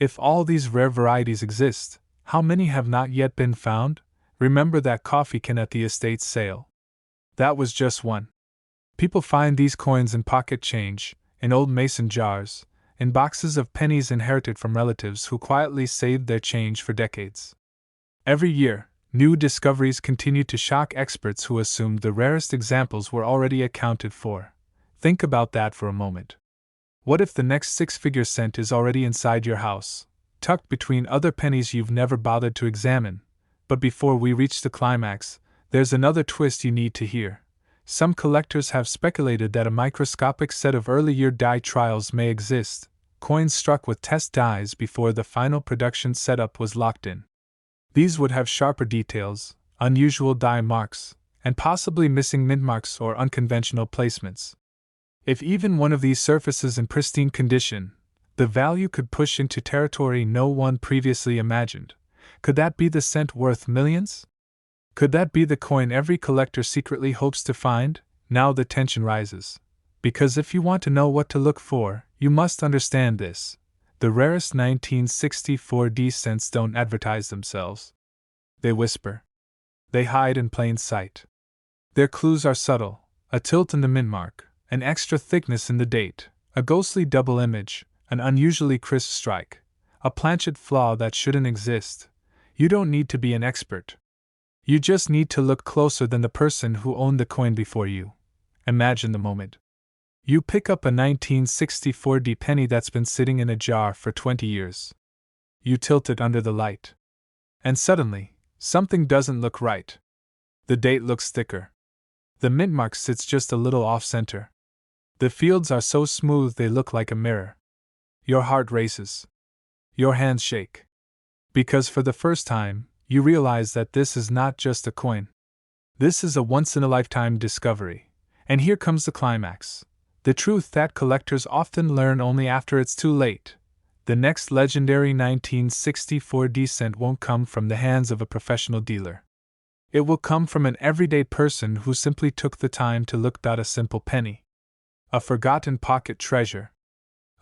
If all these rare varieties exist, how many have not yet been found? Remember that coffee can at the estate sale. That was just one. People find these coins in pocket change, in old mason jars, in boxes of pennies inherited from relatives who quietly saved their change for decades. Every year, new discoveries continue to shock experts who assumed the rarest examples were already accounted for. Think about that for a moment. What if the next 6-figure cent is already inside your house, tucked between other pennies you've never bothered to examine? But before we reach the climax, there's another twist you need to hear. Some collectors have speculated that a microscopic set of early-year die trials may exist, coins struck with test dies before the final production setup was locked in. These would have sharper details, unusual die marks, and possibly missing mint marks or unconventional placements. If even one of these surfaces in pristine condition, the value could push into territory no one previously imagined. Could that be the cent worth millions? Could that be the coin every collector secretly hopes to find? Now the tension rises. Because if you want to know what to look for, you must understand this. The rarest 1964 cents don't advertise themselves. They whisper. They hide in plain sight. Their clues are subtle, a tilt in the mint mark, an extra thickness in the date, a ghostly double image, an unusually crisp strike, a planchet flaw that shouldn't exist. You don't need to be an expert. You just need to look closer than the person who owned the coin before you. Imagine the moment. You pick up a 1964 penny that's been sitting in a jar for 20 years. You tilt it under the light. And suddenly, something doesn't look right. The date looks thicker. The mint mark sits just a little off-center. The fields are so smooth they look like a mirror. Your heart races. Your hands shake. Because for the first time, you realize that this is not just a coin. This is a once-in-a-lifetime discovery. And here comes the climax. The truth that collectors often learn only after it's too late. The next legendary 1964 cent won't come from the hands of a professional dealer. It will come from an everyday person who simply took the time to look at a simple penny. A forgotten pocket treasure.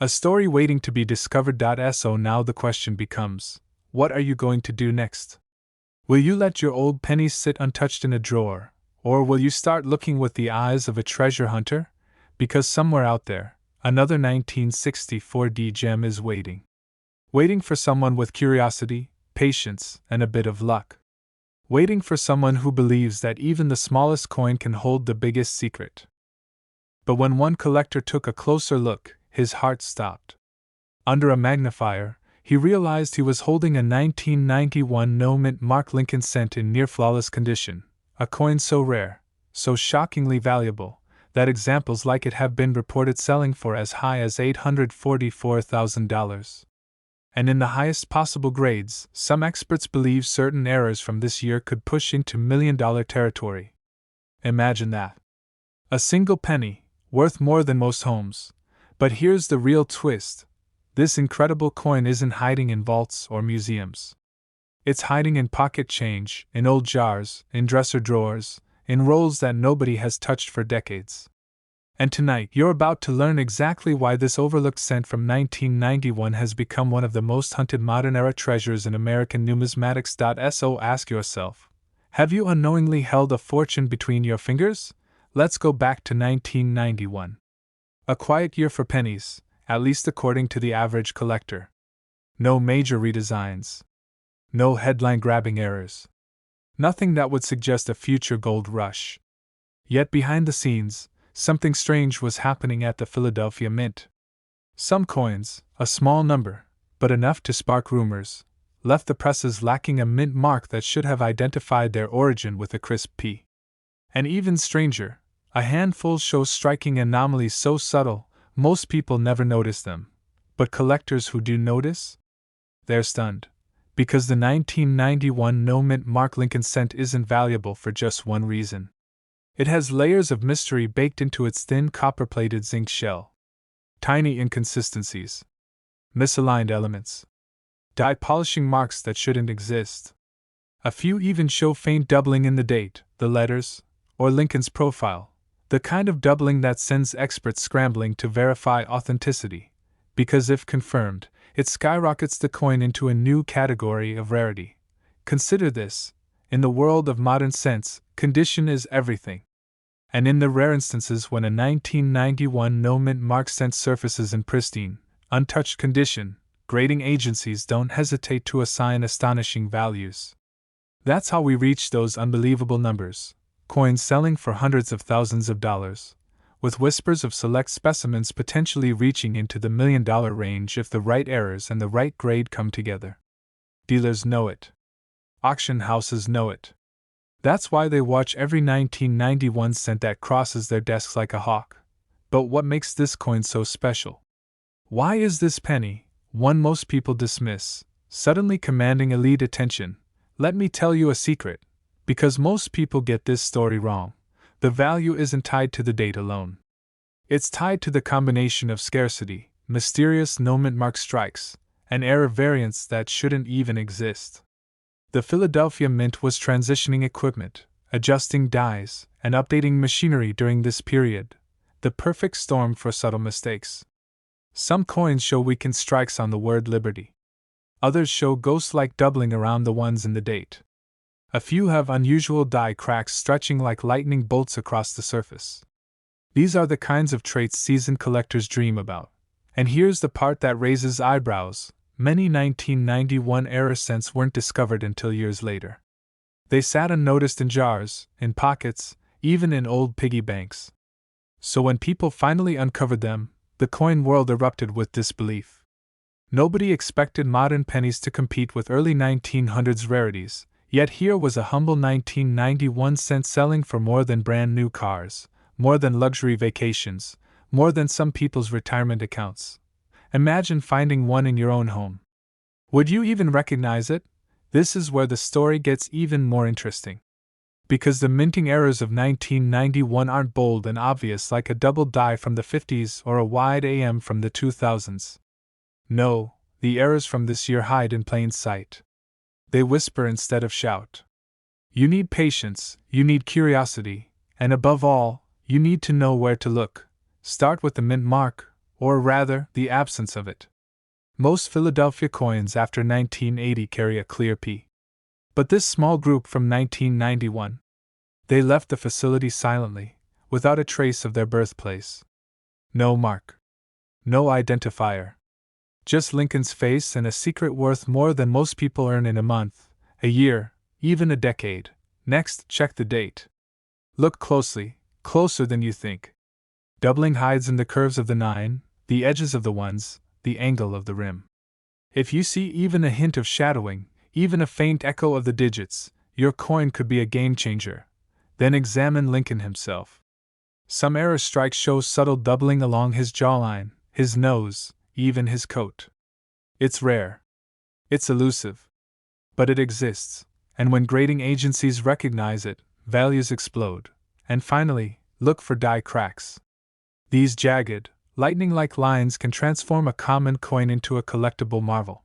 A story waiting to be discovered. So now the question becomes, what are you going to do next? Will you let your old pennies sit untouched in a drawer, or will you start looking with the eyes of a treasure hunter? Because somewhere out there, another 1964 gem is waiting. Waiting for someone with curiosity, patience, and a bit of luck. Waiting for someone who believes that even the smallest coin can hold the biggest secret. But when one collector took a closer look, his heart stopped. Under a magnifier, he realized he was holding a 1991 no-mint mark Lincoln cent in near-flawless condition, a coin so rare, so shockingly valuable, that examples like it have been reported selling for as high as $844,000. And in the highest possible grades, some experts believe certain errors from this year could push into million-dollar territory. Imagine that. A single penny, worth more than most homes. But here's the real twist. This incredible coin isn't hiding in vaults or museums. It's hiding in pocket change, in old jars, in dresser drawers, in rolls that nobody has touched for decades. And tonight, you're about to learn exactly why this overlooked cent from 1991 has become one of the most hunted modern-era treasures in American numismatics. So ask yourself, have you unknowingly held a fortune between your fingers? Let's go back to 1991. A quiet year for pennies, at least according to the average collector. No major redesigns. No headline-grabbing errors. Nothing that would suggest a future gold rush. Yet behind the scenes, something strange was happening at the Philadelphia Mint. Some coins, a small number, but enough to spark rumors, left the presses lacking a mint mark that should have identified their origin with a crisp P. And even stranger, a handful show striking anomalies so subtle, most people never notice them. But collectors who do notice? They're stunned. Because the 1991 no mint mark Lincoln cent isn't valuable for just one reason. It has layers of mystery baked into its thin copper-plated zinc shell. Tiny inconsistencies. Misaligned elements. Die polishing marks that shouldn't exist. A few even show faint doubling in the date, the letters, or Lincoln's profile, the kind of doubling that sends experts scrambling to verify authenticity, because if confirmed, it skyrockets the coin into a new category of rarity. Consider this: in the world of modern cents, condition is everything. And in the rare instances when a 1991 no mint mark cent surfaces in pristine, untouched condition, grading agencies don't hesitate to assign astonishing values. That's how we reach those unbelievable numbers: coins selling for hundreds of thousands of dollars, with whispers of select specimens potentially reaching into the $1 million range if the right errors and the right grade come together. Dealers know it. Auction houses know it. That's why they watch every 1991 cent that crosses their desks like a hawk. But what makes this coin so special? Why is this penny, one most people dismiss, suddenly commanding elite attention? Let me tell you a secret. Because most people get this story wrong. The value isn't tied to the date alone. It's tied to the combination of scarcity, mysterious no mint mark strikes, and error variants that shouldn't even exist. The Philadelphia Mint was transitioning equipment, adjusting dies, and updating machinery during this period, the perfect storm for subtle mistakes. Some coins show weakened strikes on the word Liberty. Others show ghost-like doubling around the ones in the date. A few have unusual die cracks stretching like lightning bolts across the surface. These are the kinds of traits seasoned collectors dream about. And here's the part that raises eyebrows: many 1991 error cents weren't discovered until years later. They sat unnoticed in jars, in pockets, even in old piggy banks. So when people finally uncovered them, the coin world erupted with disbelief. Nobody expected modern pennies to compete with early 1900s rarities. Yet here was a humble 1991 cent selling for more than brand new cars, more than luxury vacations, more than some people's retirement accounts. Imagine finding one in your own home. Would you even recognize it? This is where the story gets even more interesting. Because the minting errors of 1991 aren't bold and obvious like a double die from the 50s or a wide AM from the 2000s. No, the errors from this year hide in plain sight. They whisper instead of shout. You need patience, you need curiosity, and above all, you need to know where to look. Start with the mint mark, or rather, the absence of it. Most Philadelphia coins after 1980 carry a clear P. But this small group from 1991, they left the facility silently, without a trace of their birthplace. No mark. No identifier. Just Lincoln's face and a secret worth more than most people earn in a month, a year, even a decade. Next, check the date. Look closely, closer than you think. Doubling hides in the curves of the 9, the edges of the 1s, the angle of the rim. If you see even a hint of shadowing, even a faint echo of the digits, your coin could be a game changer. Then examine Lincoln himself. Some error strikes show subtle doubling along his jawline, his nose, even his coat. It's rare. It's elusive. But it exists, and when grading agencies recognize it, values explode. And finally, look for die cracks. These jagged, lightning-like lines can transform a common coin into a collectible marvel.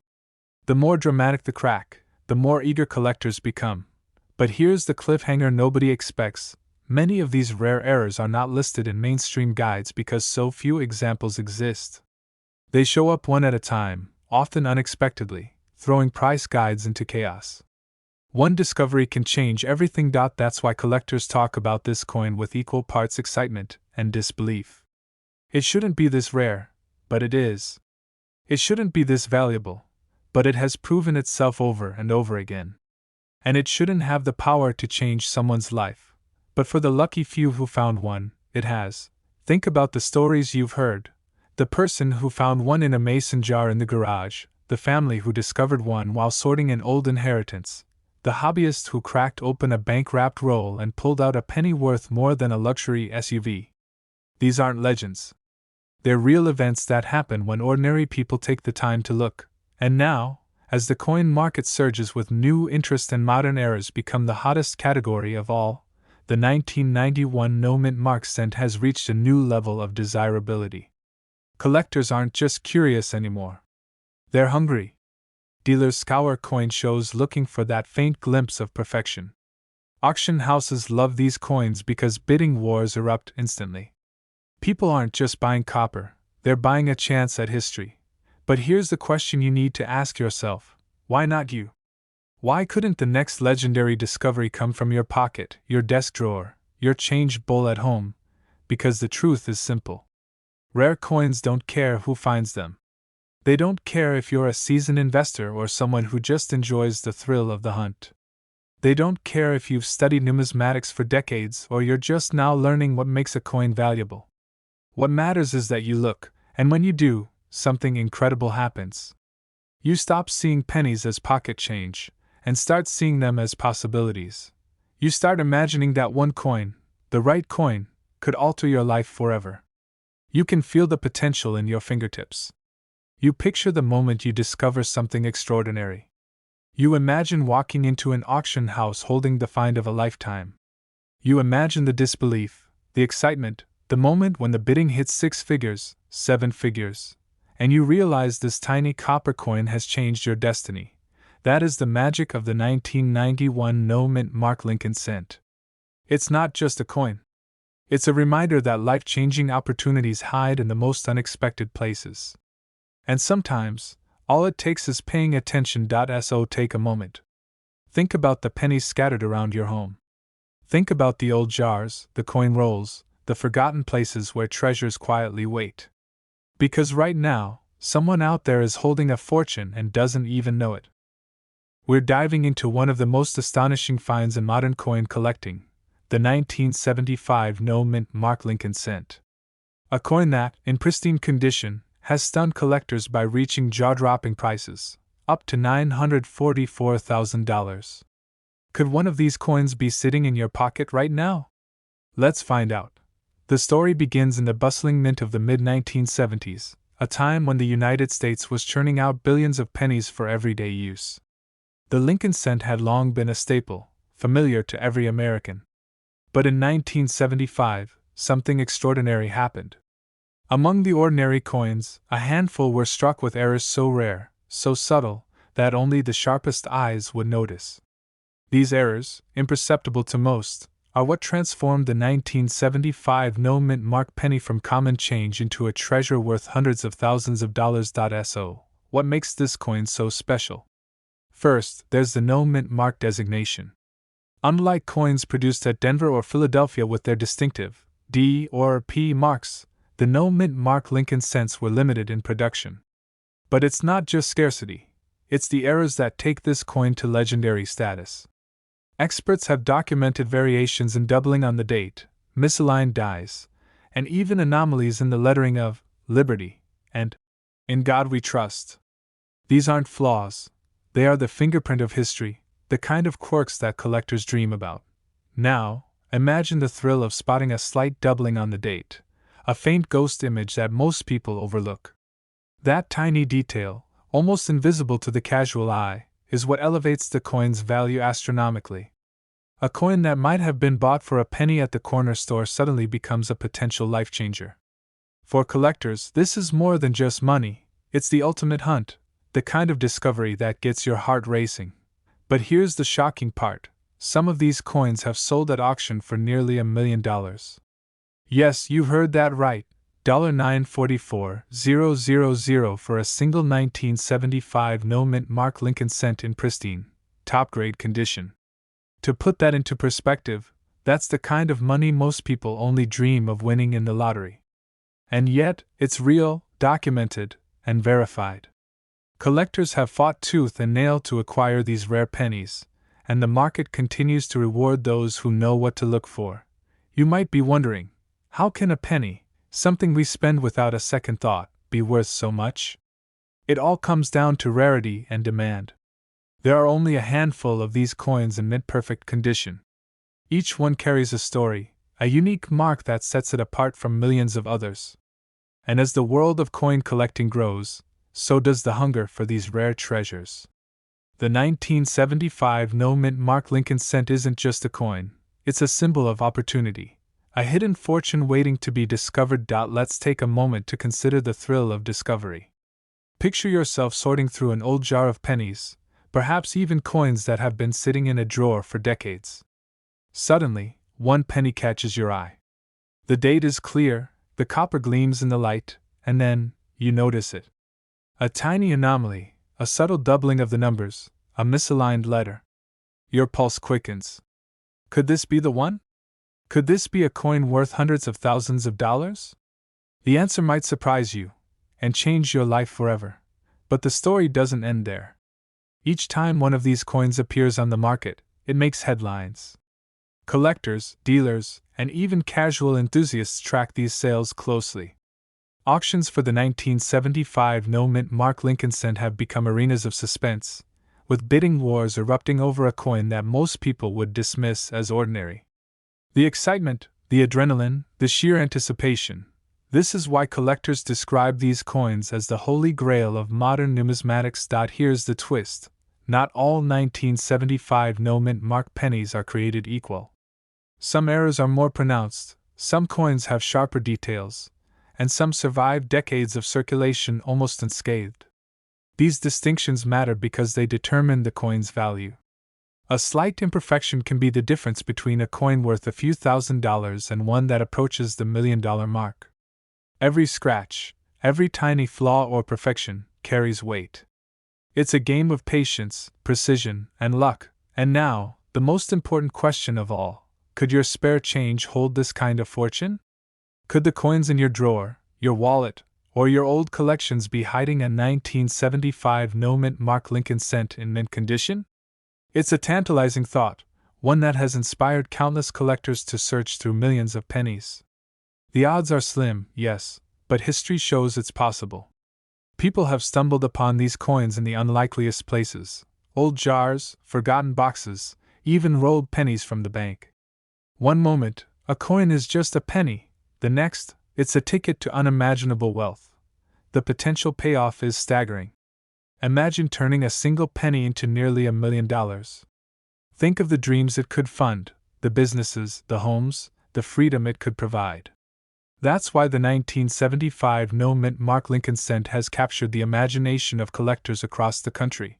The more dramatic the crack, the more eager collectors become. But here's the cliffhanger nobody expects. Many of these rare errors are not listed in mainstream guides because so few examples exist. They show up one at a time, often unexpectedly, throwing price guides into chaos. One discovery can change everything. That's why collectors talk about this coin with equal parts excitement and disbelief. It shouldn't be this rare, but it is. It shouldn't be this valuable, but it has proven itself over and over again. And it shouldn't have the power to change someone's life, but for the lucky few who found one, it has. Think about the stories you've heard. The person who found one in a mason jar in the garage, the family who discovered one while sorting an old inheritance, the hobbyist who cracked open a bank-wrapped roll and pulled out a penny worth more than a luxury SUV. These aren't legends. They're real events that happen when ordinary people take the time to look. And now, as the coin market surges with new interest and modern eras become the hottest category of all, the 1991 no-mint mark cent has reached a new level of desirability. Collectors aren't just curious anymore. They're hungry. Dealers scour coin shows looking for that faint glimpse of perfection. Auction houses love these coins because bidding wars erupt instantly. People aren't just buying copper, they're buying a chance at history. But here's the question you need to ask yourself: why not you? Why couldn't the next legendary discovery come from your pocket, your desk drawer, your change bowl at home? Because the truth is simple. Rare coins don't care who finds them. They don't care if you're a seasoned investor or someone who just enjoys the thrill of the hunt. They don't care if you've studied numismatics for decades or you're just now learning what makes a coin valuable. What matters is that you look, and when you do, something incredible happens. You stop seeing pennies as pocket change, and start seeing them as possibilities. You start imagining that one coin, the right coin, could alter your life forever. You can feel the potential in your fingertips. You picture the moment you discover something extraordinary. You imagine walking into an auction house holding the find of a lifetime. You imagine the disbelief, the excitement, the moment when the bidding hits 6 figures, 7 figures, and you realize this tiny copper coin has changed your destiny. That is the magic of the 1991 no-mint mark Lincoln cent. It's not just a coin. It's a reminder that life-changing opportunities hide in the most unexpected places. And sometimes, all it takes is paying attention. So take a moment. Think about the pennies scattered around your home. Think about the old jars, the coin rolls, the forgotten places where treasures quietly wait. Because right now, someone out there is holding a fortune and doesn't even know it. We're diving into one of the most astonishing finds in modern coin collecting, the 1975 no-mint mark Lincoln cent. A coin that, in pristine condition, has stunned collectors by reaching jaw-dropping prices, up to $944,000. Could one of these coins be sitting in your pocket right now? Let's find out. The story begins in the bustling mint of the mid-1970s, a time when the United States was churning out billions of pennies for everyday use. The Lincoln cent had long been a staple, familiar to every American. But in 1975, something extraordinary happened. Among the ordinary coins, a handful were struck with errors so rare, so subtle, that only the sharpest eyes would notice. These errors, imperceptible to most, are what transformed the 1975 no-mint mark penny from common change into a treasure worth hundreds of thousands of dollars. So, what makes this coin so special? First, there's the no-mint mark designation. Unlike coins produced at Denver or Philadelphia with their distinctive D or P marks, the no-mint mark Lincoln cents were limited in production. But it's not just scarcity, it's the errors that take this coin to legendary status. Experts have documented variations in doubling on the date, misaligned dies, and even anomalies in the lettering of Liberty and In God We Trust. These aren't flaws, they are the fingerprint of history, the kind of quirks that collectors dream about. Now, imagine the thrill of spotting a slight doubling on the date, a faint ghost image that most people overlook. That tiny detail, almost invisible to the casual eye, is what elevates the coin's value astronomically. A coin that might have been bought for a penny at the corner store suddenly becomes a potential life changer. For collectors, this is more than just money, it's the ultimate hunt, the kind of discovery that gets your heart racing. But here's the shocking part. Some of these coins have sold at auction for nearly $1 million. Yes, you heard that right. $944,000 for a single 1975 no-mint Mark Lincoln cent in pristine, top-grade condition. To put that into perspective, that's the kind of money most people only dream of winning in the lottery. And yet, it's real, documented, and verified. Collectors have fought tooth and nail to acquire these rare pennies, and the market continues to reward those who know what to look for. You might be wondering, how can a penny, something we spend without a second thought, be worth so much? It all comes down to rarity and demand. There are only a handful of these coins in mint-perfect condition. Each one carries a story, a unique mark that sets it apart from millions of others. And as the world of coin collecting grows, so does the hunger for these rare treasures. The 1975 no-mint Mark Lincoln cent isn't just a coin, it's a symbol of opportunity, a hidden fortune waiting to be discovered. Let's take a moment to consider the thrill of discovery. Picture yourself sorting through an old jar of pennies, perhaps even coins that have been sitting in a drawer for decades. Suddenly, one penny catches your eye. The date is clear, the copper gleams in the light, and then, you notice it. A tiny anomaly, a subtle doubling of the numbers, a misaligned letter. Your pulse quickens. Could this be the one? Could this be a coin worth hundreds of thousands of dollars? The answer might surprise you, and change your life forever. But the story doesn't end there. Each time one of these coins appears on the market, it makes headlines. Collectors, dealers, and even casual enthusiasts track these sales closely. Auctions for the 1975 no-mint Mark Lincoln cent have become arenas of suspense, with bidding wars erupting over a coin that most people would dismiss as ordinary. The excitement, the adrenaline, the sheer anticipation. This is why collectors describe these coins as the holy grail of modern numismatics. Here's the twist. Not all 1975 no-mint Mark pennies are created equal. Some errors are more pronounced, some coins have sharper details, and some survive decades of circulation almost unscathed. These distinctions matter because they determine the coin's value. A slight imperfection can be the difference between a coin worth a few $1,000s and one that approaches the $1 million mark. Every scratch, every tiny flaw or perfection, carries weight. It's a game of patience, precision, and luck. And now, the most important question of all: could your spare change hold this kind of fortune? Could the coins in your drawer, your wallet, or your old collections be hiding a 1975 no-mint Mark Lincoln cent in mint condition? It's a tantalizing thought, one that has inspired countless collectors to search through millions of pennies. The odds are slim, yes, but history shows it's possible. People have stumbled upon these coins in the unlikeliest places: old jars, forgotten boxes, even rolled pennies from the bank. One moment, a coin is just a penny. The next, it's a ticket to unimaginable wealth. The potential payoff is staggering. Imagine turning a single penny into nearly $1 million. Think of the dreams it could fund, the businesses, the homes, the freedom it could provide. That's why the 1975 no-mint Mark Lincoln cent has captured the imagination of collectors across the country.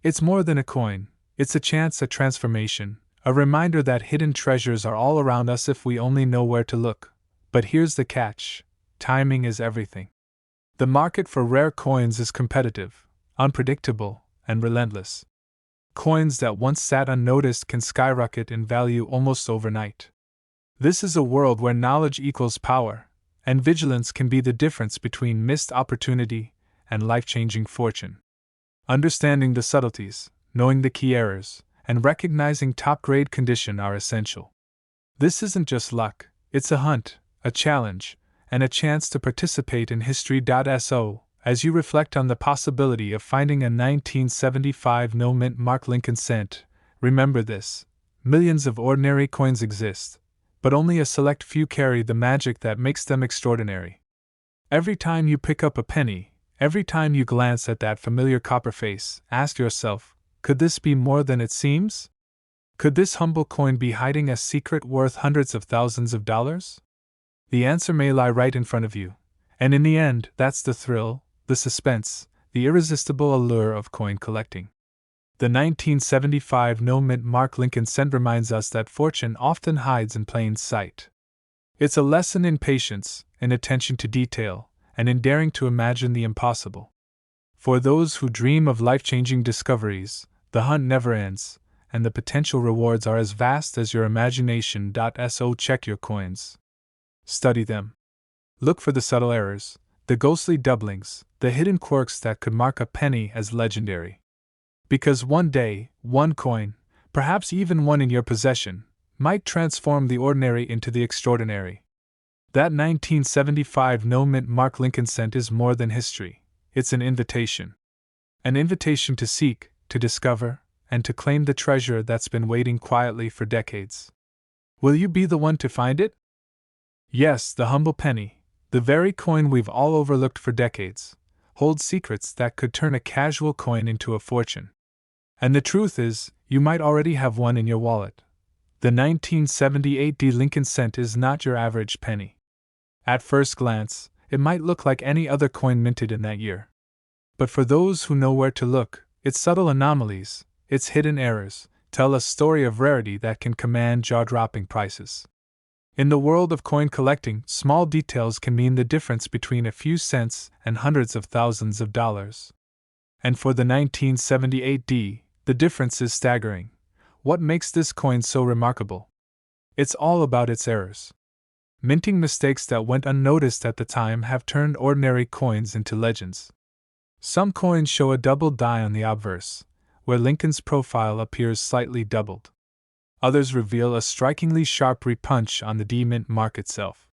It's more than a coin, it's a chance at transformation, a reminder that hidden treasures are all around us if we only know where to look. But here's the catch: timing is everything. The market for rare coins is competitive, unpredictable, and relentless. Coins that once sat unnoticed can skyrocket in value almost overnight. This is a world where knowledge equals power, and vigilance can be the difference between missed opportunity and life-changing fortune. Understanding the subtleties, knowing the key errors, and recognizing top-grade condition are essential. This isn't just luck, it's a hunt, a challenge, and a chance to participate in history. So, as you reflect on the possibility of finding a 1975 no-mint Mark Lincoln cent, remember this: millions of ordinary coins exist, but only a select few carry the magic that makes them extraordinary. Every time you pick up a penny, every time you glance at that familiar copper face, ask yourself, could this be more than it seems? Could this humble coin be hiding a secret worth hundreds of thousands of dollars? The answer may lie right in front of you, And in the end, that's the thrill, the suspense, the irresistible allure of coin collecting. The 1975 no-mint mark Lincoln cent reminds us that fortune often hides in plain sight. It's a lesson in patience, in attention to detail, and in daring to imagine the impossible. For those who dream of life-changing discoveries, the hunt never ends, and the potential rewards are as vast as your imagination. So check your coins. Study them. Look for the subtle errors, the ghostly doublings, the hidden quirks that could mark a penny as legendary. Because one day, one coin, perhaps even one in your possession, might transform the ordinary into the extraordinary. That 1975 no-mint mark Lincoln cent is more than history. It's an invitation. An invitation to seek, to discover, and to claim the treasure that's been waiting quietly for decades. Will you be the one to find it? Yes, the humble penny, the very coin we've all overlooked for decades, holds secrets that could turn a casual coin into a fortune. And the truth is, you might already have one in your wallet. The 1978 Lincoln cent is not your average penny. At first glance, it might look like any other coin minted in that year. But for those who know where to look, its subtle anomalies, its hidden errors, tell a story of rarity that can command jaw-dropping prices. In the world of coin collecting, small details can mean the difference between a few cents and hundreds of thousands of dollars. And for the 1978 the difference is staggering. What makes this coin so remarkable? It's all about its errors. Minting mistakes that went unnoticed at the time have turned ordinary coins into legends. Some coins show a double die on the obverse, where Lincoln's profile appears slightly doubled. Others reveal a strikingly sharp repunch on the D-mint mark itself.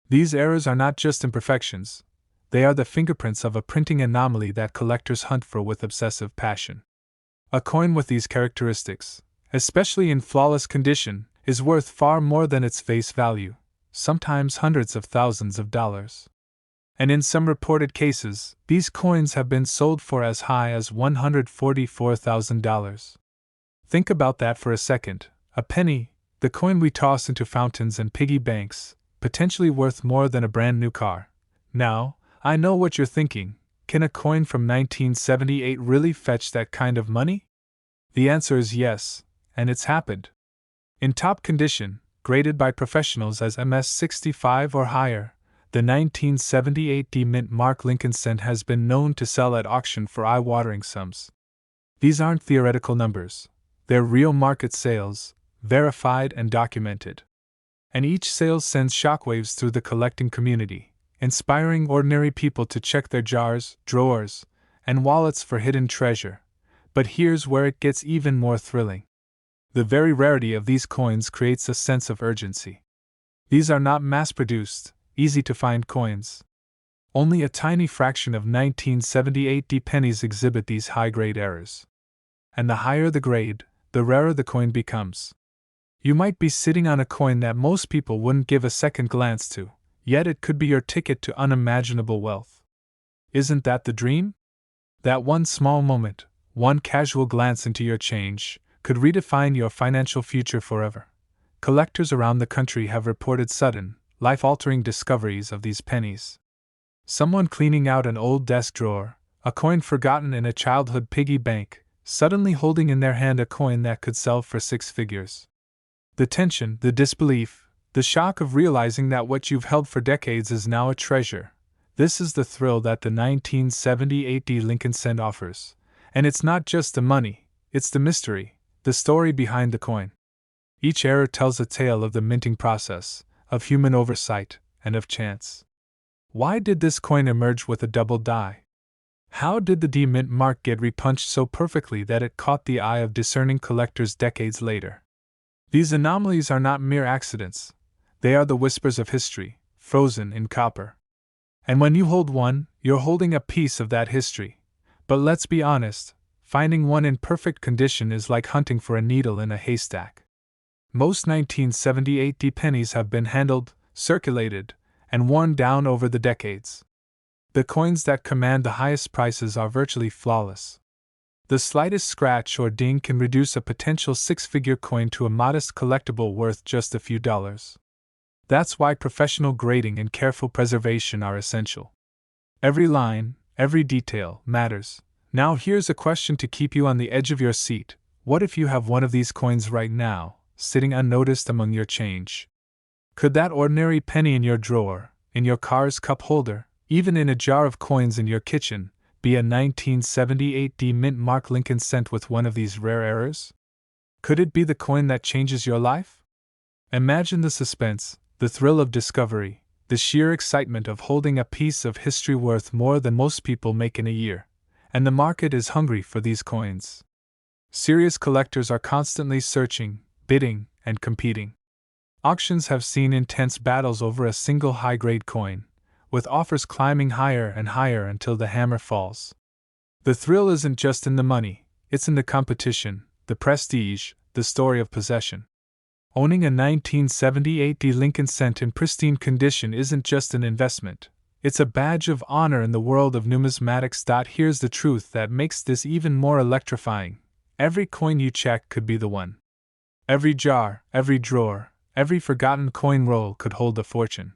These errors are not just imperfections, they are the fingerprints of a printing anomaly that collectors hunt for with obsessive passion. A coin with these characteristics, especially in flawless condition, is worth far more than its face value, sometimes hundreds of thousands of dollars. And in some reported cases, these coins have been sold for as high as $144,000. Think about that for a second. A penny, the coin we toss into fountains and piggy banks, potentially worth more than a brand new car. Now, I know what you're thinking. Can a coin from 1978 really fetch that kind of money? The answer is yes, and it's happened. In top condition, graded by professionals as MS65 or higher, the 1978 D-mint mark Lincoln cent has been known to sell at auction for eye-watering sums. These aren't theoretical numbers. They're real market sales, verified and documented. And each sale sends shockwaves through the collecting community, inspiring ordinary people to check their jars, drawers, and wallets for hidden treasure. But here's where it gets even more thrilling. The very rarity of these coins creates a sense of urgency. These are not mass-produced, easy-to-find coins. Only a tiny fraction of 1978 pennies exhibit these high-grade errors. And the higher the grade, the rarer the coin becomes. You might be sitting on a coin that most people wouldn't give a second glance to, yet it could be your ticket to unimaginable wealth. Isn't that the dream? That one small moment, one casual glance into your change, could redefine your financial future forever. Collectors around the country have reported sudden, life-altering discoveries of these pennies. Someone cleaning out an old desk drawer, a coin forgotten in a childhood piggy bank, suddenly holding in their hand a coin that could sell for six figures. The tension, the disbelief, the shock of realizing that what you've held for decades is now a treasure. This is the thrill that the 1978 Lincoln cent offers. And it's not just the money, it's the mystery, the story behind the coin. Each error tells a tale of the minting process, of human oversight, and of chance. Why did this coin emerge with a double die? How did the D-mint mark get repunched so perfectly that it caught the eye of discerning collectors decades later? These anomalies are not mere accidents. They are the whispers of history, frozen in copper. And when you hold one, you're holding a piece of that history. But let's be honest, finding one in perfect condition is like hunting for a needle in a haystack. Most 1978 pennies have been handled, circulated, and worn down over the decades. The coins that command the highest prices are virtually flawless. The slightest scratch or ding can reduce a potential six-figure coin to a modest collectible worth just a few dollars. That's why professional grading and careful preservation are essential. Every line, every detail matters. Now here's a question to keep you on the edge of your seat. What if you have one of these coins right now, sitting unnoticed among your change? Could that ordinary penny in your drawer, in your car's cup holder, even in a jar of coins in your kitchen, be a 1978 D mint mark Lincoln cent with one of these rare errors? Could it be the coin that changes your life? Imagine the suspense, the thrill of discovery, the sheer excitement of holding a piece of history worth more than most people make in a year. And the market is hungry for these coins. Serious collectors are constantly searching, bidding, and competing. Auctions have seen intense battles over a single high-grade coin, with offers climbing higher and higher until the hammer falls. The thrill isn't just in the money, it's in the competition, the prestige, the story of possession. Owning a 1978 D Lincoln cent in pristine condition isn't just an investment, it's a badge of honor in the world of numismatics. Here's the truth that makes this even more electrifying. Every coin you check could be the one. Every jar, every drawer, every forgotten coin roll could hold a fortune.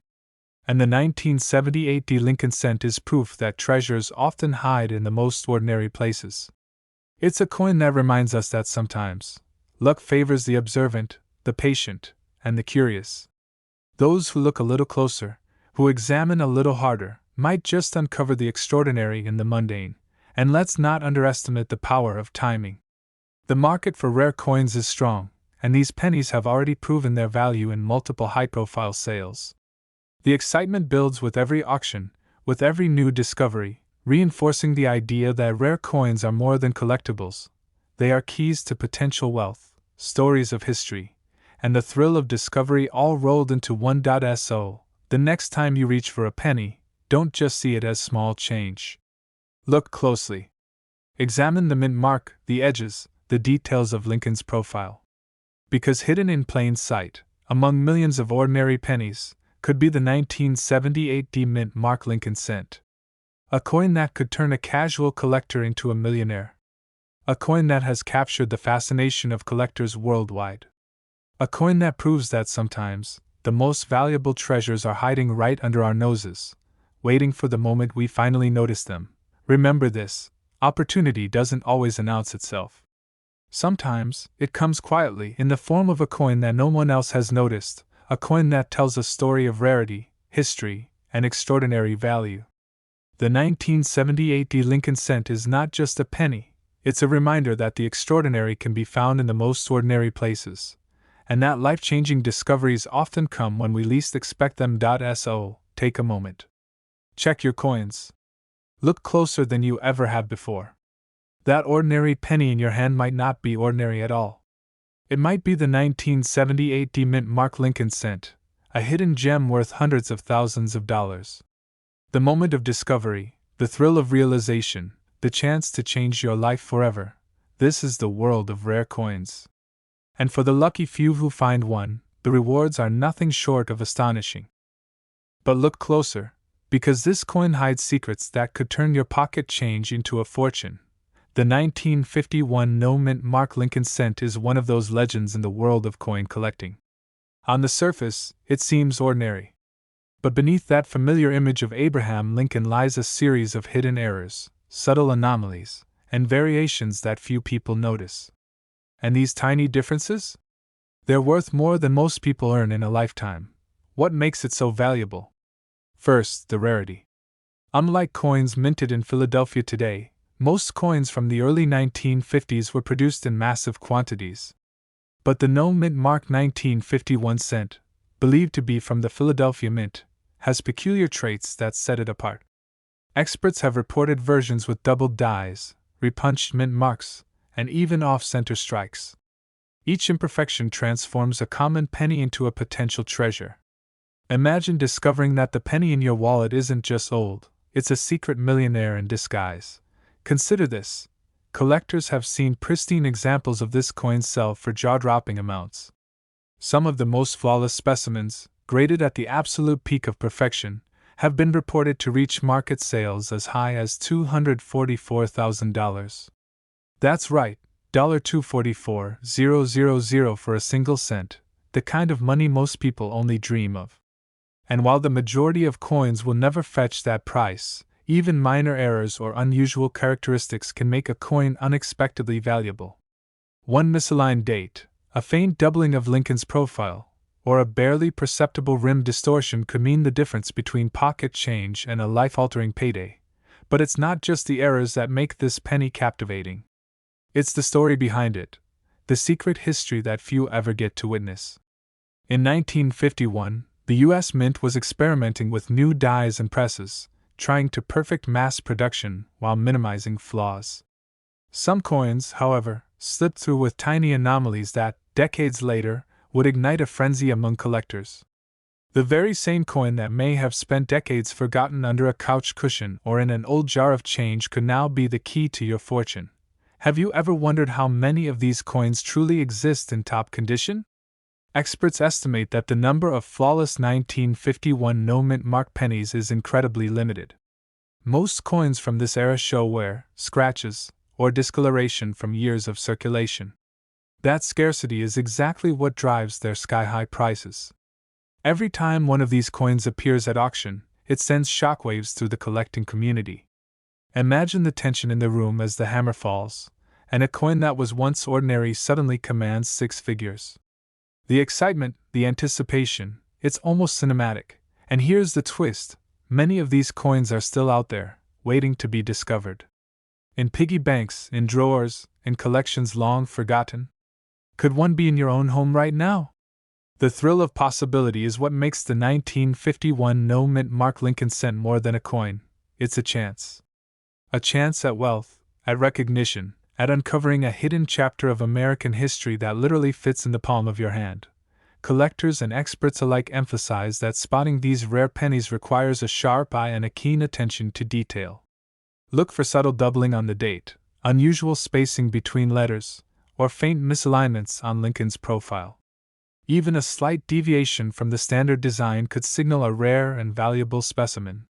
And the 1978 D Lincoln cent is proof that treasures often hide in the most ordinary places. It's a coin that reminds us that sometimes luck favors the observant, the patient, and the curious. Those who look a little closer, who examine a little harder, might just uncover the extraordinary in the mundane, and let's not underestimate the power of timing. The market for rare coins is strong, and these pennies have already proven their value in multiple high-profile sales. The excitement builds with every auction, with every new discovery, reinforcing the idea that rare coins are more than collectibles. They are keys to potential wealth, stories of history, and the thrill of discovery all rolled into one. So, the next time you reach for a penny, don't just see it as small change. Look closely. Examine the mint mark, the edges, the details of Lincoln's profile. Because hidden in plain sight, among millions of ordinary pennies, could be the 1978 D mint mark Lincoln cent. A coin that could turn a casual collector into a millionaire. A coin that has captured the fascination of collectors worldwide. A coin that proves that sometimes, the most valuable treasures are hiding right under our noses, waiting for the moment we finally notice them. Remember this, opportunity doesn't always announce itself. Sometimes, it comes quietly in the form of a coin that no one else has noticed, a coin that tells a story of rarity, history, and extraordinary value. The 1978 D Lincoln cent is not just a penny, it's a reminder that the extraordinary can be found in the most ordinary places, and that life-changing discoveries often come when we least expect them. So, take a moment. Check your coins. Look closer than you ever have before. That ordinary penny in your hand might not be ordinary at all. It might be the 1978 D mint mark Lincoln cent, a hidden gem worth hundreds of thousands of dollars. The moment of discovery, the thrill of realization, the chance to change your life forever. This is the world of rare coins. And for the lucky few who find one, the rewards are nothing short of astonishing. But look closer, because this coin hides secrets that could turn your pocket change into a fortune. The 1951 no mint mark Lincoln cent is one of those legends in the world of coin collecting. On the surface, it seems ordinary. But beneath that familiar image of Abraham Lincoln lies a series of hidden errors, subtle anomalies, and variations that few people notice. And these tiny differences? They're worth more than most people earn in a lifetime. What makes it so valuable? First, the rarity. Unlike coins minted in Philadelphia today, most coins from the early 1950s were produced in massive quantities. But the no mint mark 1951 cent, believed to be from the Philadelphia Mint, has peculiar traits that set it apart. Experts have reported versions with doubled dies, repunched mint marks, and even off-center strikes. Each imperfection transforms a common penny into a potential treasure. Imagine discovering that the penny in your wallet isn't just old, it's a secret millionaire in disguise. Consider this. Collectors have seen pristine examples of this coin sell for jaw-dropping amounts. Some of the most flawless specimens, graded at the absolute peak of perfection, have been reported to reach market sales as high as $244,000. That's right, $244,000 for a single cent, the kind of money most people only dream of. And while the majority of coins will never fetch that price, even minor errors or unusual characteristics can make a coin unexpectedly valuable. One misaligned date, a faint doubling of Lincoln's profile, or a barely perceptible rim distortion could mean the difference between pocket change and a life-altering payday. But it's not just the errors that make this penny captivating. It's the story behind it, the secret history that few ever get to witness. In 1951, the U.S. Mint was experimenting with new dies and presses, trying to perfect mass production while minimizing flaws. Some coins, however, slipped through with tiny anomalies that, decades later, would ignite a frenzy among collectors. The very same coin that may have spent decades forgotten under a couch cushion or in an old jar of change could now be the key to your fortune. Have you ever wondered how many of these coins truly exist in top condition? Experts estimate that the number of flawless 1951 no-mint mark pennies is incredibly limited. Most coins from this era show wear, scratches, or discoloration from years of circulation. That scarcity is exactly what drives their sky-high prices. Every time one of these coins appears at auction, it sends shockwaves through the collecting community. Imagine the tension in the room as the hammer falls, and a coin that was once ordinary suddenly commands six figures. The excitement, the anticipation, it's almost cinematic. And here's the twist: many of these coins are still out there, waiting to be discovered. In piggy banks, in drawers, in collections long forgotten. Could one be in your own home right now? The thrill of possibility is what makes the 1951 no-mint mark Lincoln cent more than a coin. It's a chance. A chance at wealth, at recognition, at uncovering a hidden chapter of American history that literally fits in the palm of your hand. Collectors and experts alike emphasize that spotting these rare pennies requires a sharp eye and a keen attention to detail. Look for subtle doubling on the date, unusual spacing between letters, or faint misalignments on Lincoln's profile. Even a slight deviation from the standard design could signal a rare and valuable specimen.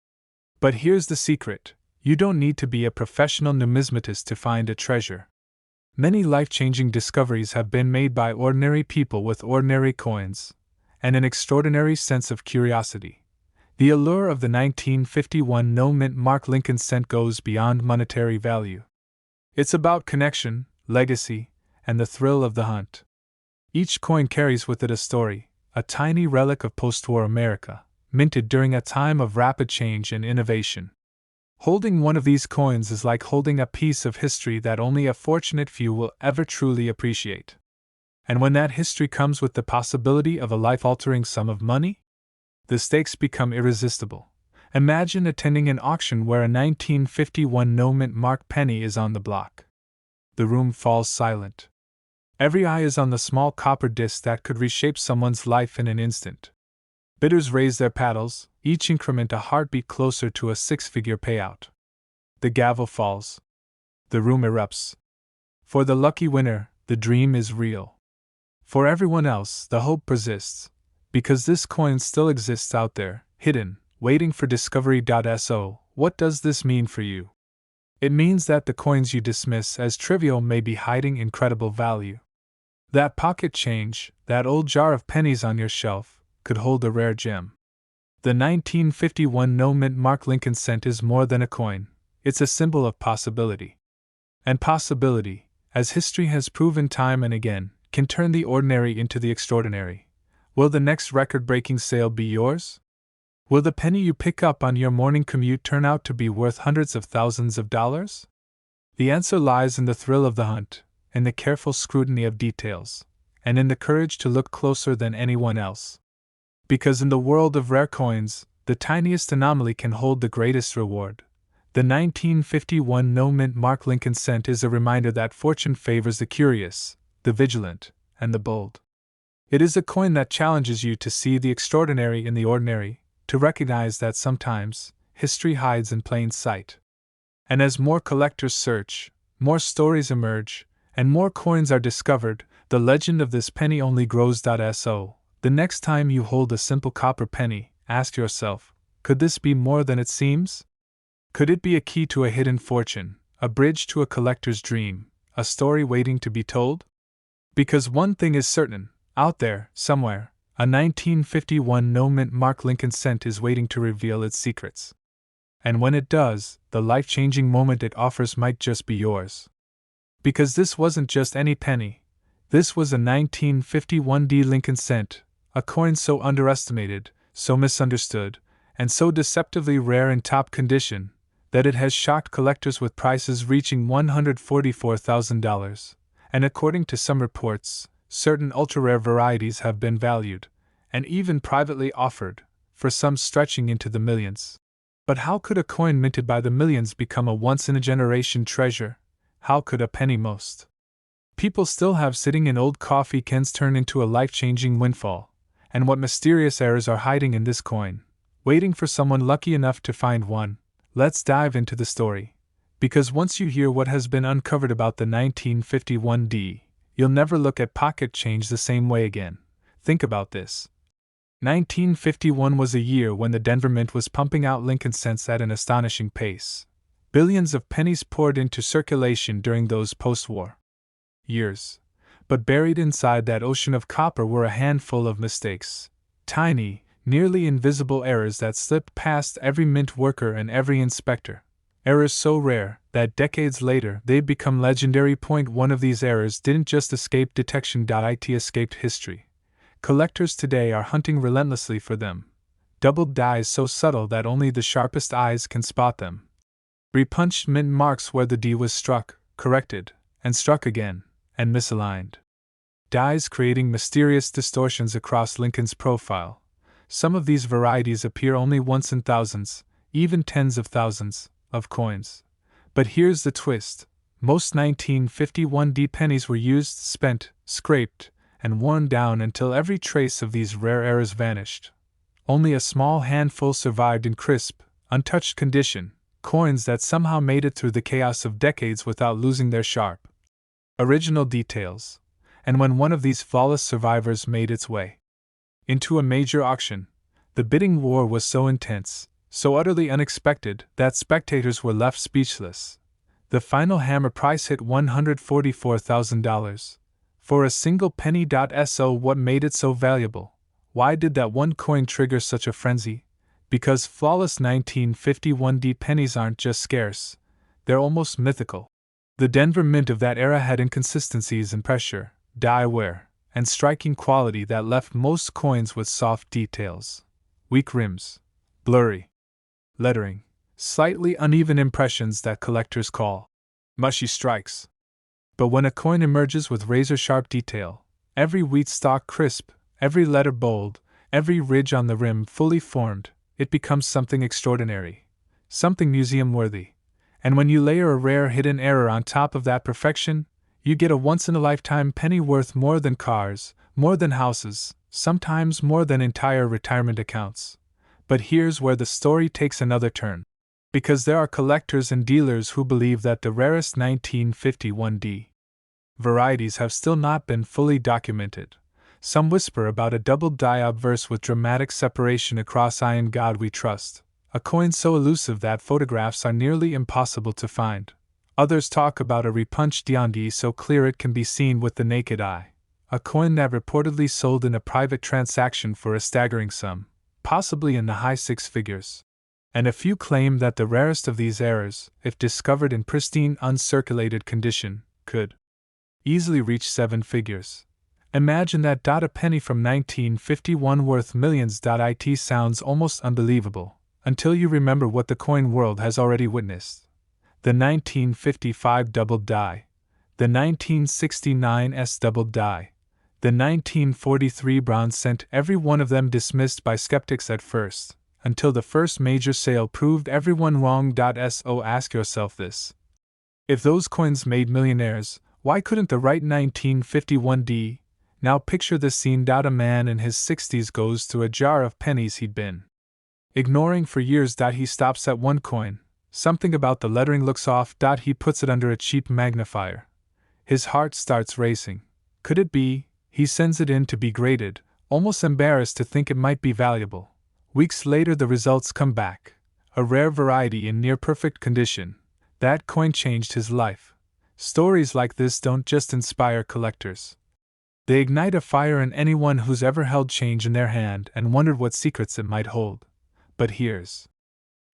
But here's the secret: you don't need to be a professional numismatist to find a treasure. Many life-changing discoveries have been made by ordinary people with ordinary coins, and an extraordinary sense of curiosity. The allure of the 1951 no-mint mark Lincoln cent goes beyond monetary value. It's about connection, legacy, and the thrill of the hunt. Each coin carries with it a story, a tiny relic of post-war America, minted during a time of rapid change and innovation. Holding one of these coins is like holding a piece of history that only a fortunate few will ever truly appreciate. And when that history comes with the possibility of a life-altering sum of money, the stakes become irresistible. Imagine attending an auction where a 1951 no-mint mark penny is on the block. The room falls silent. Every eye is on the small copper disc that could reshape someone's life in an instant. Bidders raise their paddles, each increment a heartbeat closer to a six-figure payout. The gavel falls. The room erupts. For the lucky winner, the dream is real. For everyone else, the hope persists, because this coin still exists out there, hidden, waiting for discovery. So, what does this mean for you? It means that the coins you dismiss as trivial may be hiding incredible value. That pocket change, that old jar of pennies on your shelf, could hold a rare gem. The 1951 no-mint mark Lincoln cent is more than a coin, it's a symbol of possibility. And possibility, as history has proven time and again, can turn the ordinary into the extraordinary. Will the next record-breaking sale be yours? Will the penny you pick up on your morning commute turn out to be worth hundreds of thousands of dollars? The answer lies in the thrill of the hunt, in the careful scrutiny of details, and in the courage to look closer than anyone else. Because in the world of rare coins, the tiniest anomaly can hold the greatest reward. The 1951 no-mint mark Lincoln cent is a reminder that fortune favors the curious, the vigilant, and the bold. It is a coin that challenges you to see the extraordinary in the ordinary, to recognize that sometimes, history hides in plain sight. And as more collectors search, more stories emerge, and more coins are discovered, the legend of this penny only grows. So, the next time you hold a simple copper penny, ask yourself, could this be more than it seems? Could it be a key to a hidden fortune, a bridge to a collector's dream, a story waiting to be told? Because one thing is certain, out there, somewhere, A 1951 no-mint mark Lincoln cent is waiting to reveal its secrets. And when it does, the life-changing moment it offers might just be yours. Because this wasn't just any penny. This was a 1951 Lincoln cent, a coin so underestimated, so misunderstood, and so deceptively rare in top condition, that it has shocked collectors with prices reaching $144,000, and according to some reports, certain ultra-rare varieties have been valued, and even privately offered, for some stretching into the millions. But how could a coin minted by the millions become a once-in-a-generation treasure? How could a penny most people still have sitting in old coffee cans turn into a life-changing windfall? And what mysterious errors are hiding in this coin, waiting for someone lucky enough to find one? Let's dive into the story. Because once you hear what has been uncovered about the 1951 you'll never look at pocket change the same way again. Think about this. 1951 was a year when the Denver Mint was pumping out Lincoln cents at an astonishing pace. Billions of pennies poured into circulation during those post-war years. But buried inside that ocean of copper were a handful of mistakes. Tiny, nearly invisible errors that slipped past every mint worker and every inspector. Errors so rare that decades later they'd become legendary. One of these errors didn't just escape detection, it escaped history. Collectors today are hunting relentlessly for them. Doubled dies so subtle that only the sharpest eyes can spot them. Repunched mint marks where the D was struck, corrected, and struck again, and misaligned. Dies creating mysterious distortions across Lincoln's profile. Some of these varieties appear only once in thousands, even tens of thousands, of coins. But here's the twist. Most 1951 pennies were used, spent, scraped, and worn down until every trace of these rare errors vanished. Only a small handful survived in crisp, untouched condition, coins that somehow made it through the chaos of decades without losing their sharp, original details. And when one of these flawless survivors made its way into a major auction, the bidding war was so intense, so utterly unexpected, that spectators were left speechless. The final hammer price hit $144,000. For a single penny. So what made it so valuable? Why did that one coin trigger such a frenzy? Because flawless 1951 pennies aren't just scarce, they're almost mythical. The Denver Mint of that era had inconsistencies in pressure, die wear, and striking quality that left most coins with soft details, weak rims, blurry lettering, slightly uneven impressions that collectors call mushy strikes. But when a coin emerges with razor-sharp detail, every wheat stalk crisp, every letter bold, every ridge on the rim fully formed, it becomes something extraordinary, something museum-worthy. And when you layer a rare hidden error on top of that perfection, you get a once-in-a-lifetime penny worth more than cars, more than houses, sometimes more than entire retirement accounts. But here's where the story takes another turn. Because there are collectors and dealers who believe that the rarest 1951 varieties have still not been fully documented. Some whisper about a double die obverse with dramatic separation across "I in God We Trust," a coin so elusive that photographs are nearly impossible to find. Others talk about a repunched D so clear it can be seen with the naked eye, a coin that reportedly sold in a private transaction for a staggering sum, possibly in the high six figures. And a few claim that the rarest of these errors, if discovered in pristine, uncirculated condition, could easily reach seven figures. Imagine that. A penny from 1951 worth millions. It sounds almost unbelievable, until you remember what the coin world has already witnessed. The 1955 doubled die, the 1969 doubled die, the 1943 bronze cent, every one of them dismissed by skeptics at first, until the first major sale proved everyone wrong. So ask yourself this. If those coins made millionaires, why couldn't the right 1951 Now picture this scene. A man in his 60s goes through a jar of pennies he'd been ignoring for years. He stops at one coin. Something about the lettering looks off. He puts it under a cheap magnifier. His heart starts racing. Could it be? He sends it in to be graded, almost embarrassed to think it might be valuable. Weeks later the results come back. A rare variety in near-perfect condition. That coin changed his life. Stories like this don't just inspire collectors. They ignite a fire in anyone who's ever held change in their hand and wondered what secrets it might hold. But here's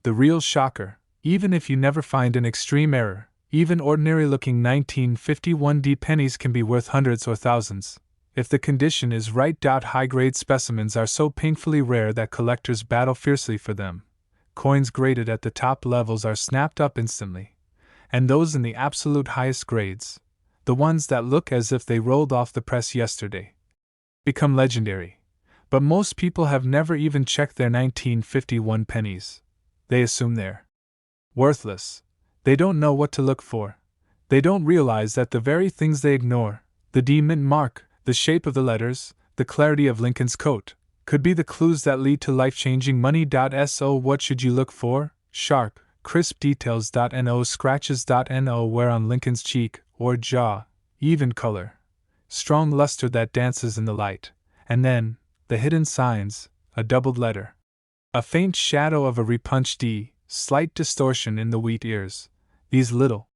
the real shocker: even if you never find an extreme error, even ordinary-looking 1951D pennies can be worth hundreds or thousands, if the condition is right. High-grade specimens are so painfully rare that collectors battle fiercely for them. Coins graded at the top levels are snapped up instantly, and those in the absolute highest grades, the ones that look as if they rolled off the press yesterday, become legendary. But most people have never even checked their 1951 pennies. They assume they're worthless. They don't know what to look for. They don't realize that the very things they ignore, the D mint mark, the shape of the letters, the clarity of Lincoln's coat, could be the clues that lead to life-changing money. So what should you look for? Sharp, crisp details. No scratches. No wear on Lincoln's cheek or jaw, even color, strong luster that dances in the light, and then, the hidden signs, a doubled letter, a faint shadow of a repunched D, slight distortion in the wheat ears. These little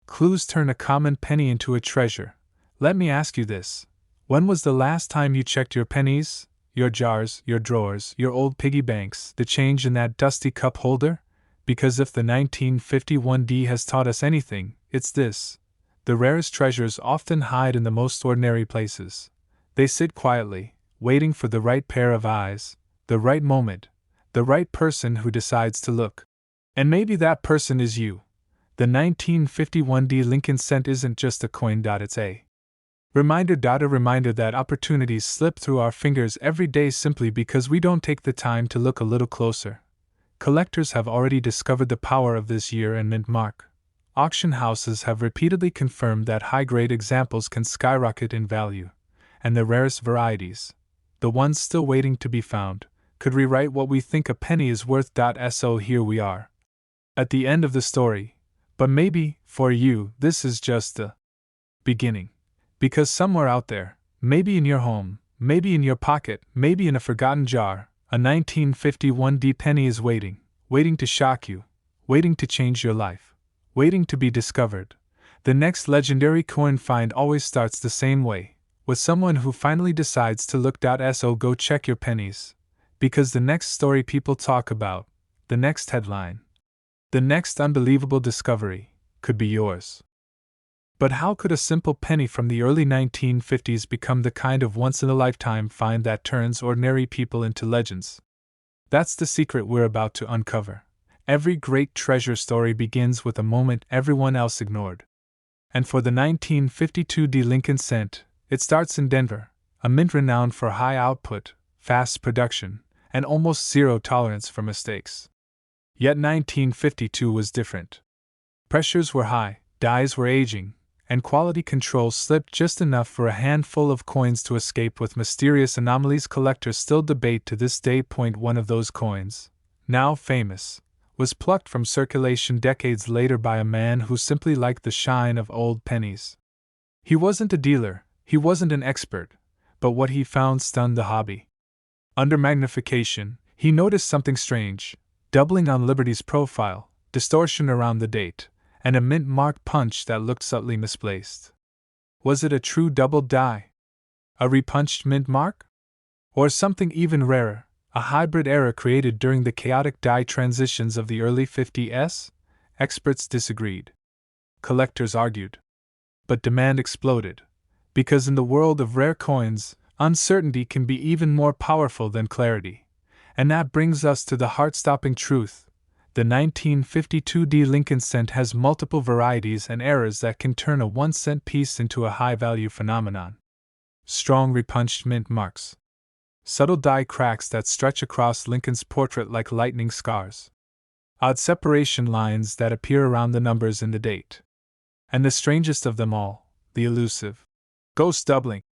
clues turn a common penny into a treasure. Let me ask you this: when was the last time you checked your pennies, your jars, your drawers, your old piggy banks, the change in that dusty cup holder? Because if the 1951D has taught us anything, it's this: the rarest treasures often hide in the most ordinary places. They sit quietly, waiting for the right pair of eyes, the right moment, the right person who decides to look. And maybe that person is you. The 1951D Lincoln cent isn't just a coin. It's a reminder that opportunities slip through our fingers every day simply because we don't take the time to look a little closer. Collectors have already discovered the power of this year and mint mark. Auction houses have repeatedly confirmed that high-grade examples can skyrocket in value, and the rarest varieties, the ones still waiting to be found, could rewrite what we think a penny is worth. So here we are, at the end of the story, but maybe, for you, this is just the beginning. Because somewhere out there, maybe in your home, maybe in your pocket, maybe in a forgotten jar, a 1951D penny is waiting to shock you, waiting to change your life, waiting to be discovered. The next legendary coin find always starts the same way, with someone who finally decides to look. So go check your pennies, because the next story people talk about, the next headline, the next unbelievable discovery, could be yours. But how could a simple penny from the early 1950s become the kind of once-in-a-lifetime find that turns ordinary people into legends? That's the secret we're about to uncover. Every great treasure story begins with a moment everyone else ignored. And for the 1952D Lincoln cent, it starts in Denver, a mint renowned for high output, fast production, and almost zero tolerance for mistakes. Yet 1952 was different. Pressures were high, dies were aging, and quality control slipped just enough for a handful of coins to escape with mysterious anomalies. Collectors still debate to this day. One of those coins, now famous, was plucked from circulation decades later by a man who simply liked the shine of old pennies. He wasn't a dealer, he wasn't an expert, but what he found stunned the hobby. Under magnification, he noticed something strange: doubling on Liberty's profile, distortion around the date, and a mint mark punch that looked subtly misplaced. Was it a true double die? A repunched mint mark? Or something even rarer, a hybrid error created during the chaotic die transitions of the early 50s? Experts disagreed. Collectors argued. But demand exploded. Because in the world of rare coins, uncertainty can be even more powerful than clarity. And that brings us to the heart-stopping truth. The 1952D Lincoln cent has multiple varieties and errors that can turn a 1-cent piece into a high-value phenomenon. Strong repunched mint marks. Subtle die cracks that stretch across Lincoln's portrait like lightning scars. Odd separation lines that appear around the numbers in the date. And the strangest of them all, the elusive ghost doubling.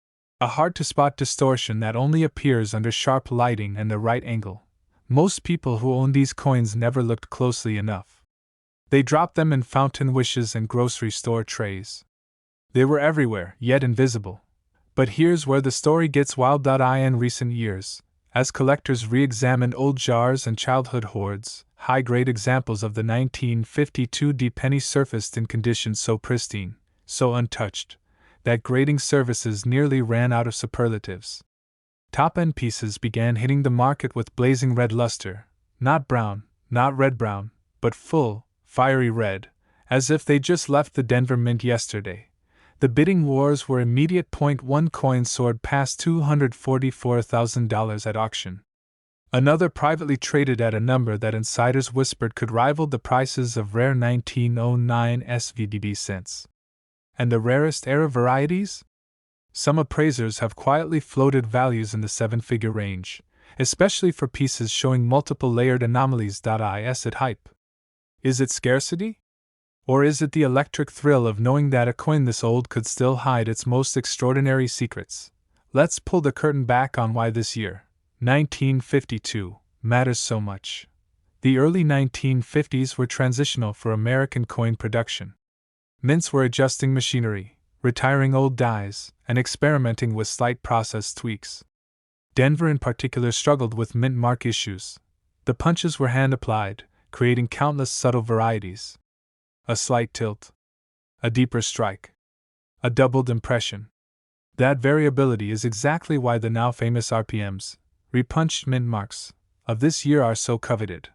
A hard-to-spot distortion that only appears under sharp lighting and the right angle. Most people who own these coins never looked closely enough. They dropped them in fountain wishes and grocery store trays. They were everywhere, yet invisible. But here's where the story gets wild. In recent years, as collectors re-examined old jars and childhood hoards, high-grade examples of the 1952D penny surfaced in conditions so pristine, so untouched, that grading services nearly ran out of superlatives. Top-end pieces began hitting the market with blazing red luster, not brown, not red-brown, but full, fiery red, as if they just left the Denver Mint yesterday. The bidding wars were immediate. One coin soared past $244,000 at auction. Another privately traded at a number that insiders whispered could rival the prices of rare 1909 SVDB cents. And the rarest era varieties? Some appraisers have quietly floated values in the seven-figure range, especially for pieces showing multiple layered anomalies. Is it hype? Is it scarcity? Or is it the electric thrill of knowing that a coin this old could still hide its most extraordinary secrets? Let's pull the curtain back on why this year, 1952, matters so much. The early 1950s were transitional for American coin production. Mints were adjusting machinery, retiring old dies, and experimenting with slight process tweaks. Denver in particular struggled with mint mark issues. The punches were hand-applied, creating countless subtle varieties. A slight tilt. A deeper strike. A doubled impression. That variability is exactly why the now famous RPMs, repunched mint marks, of this year are so coveted.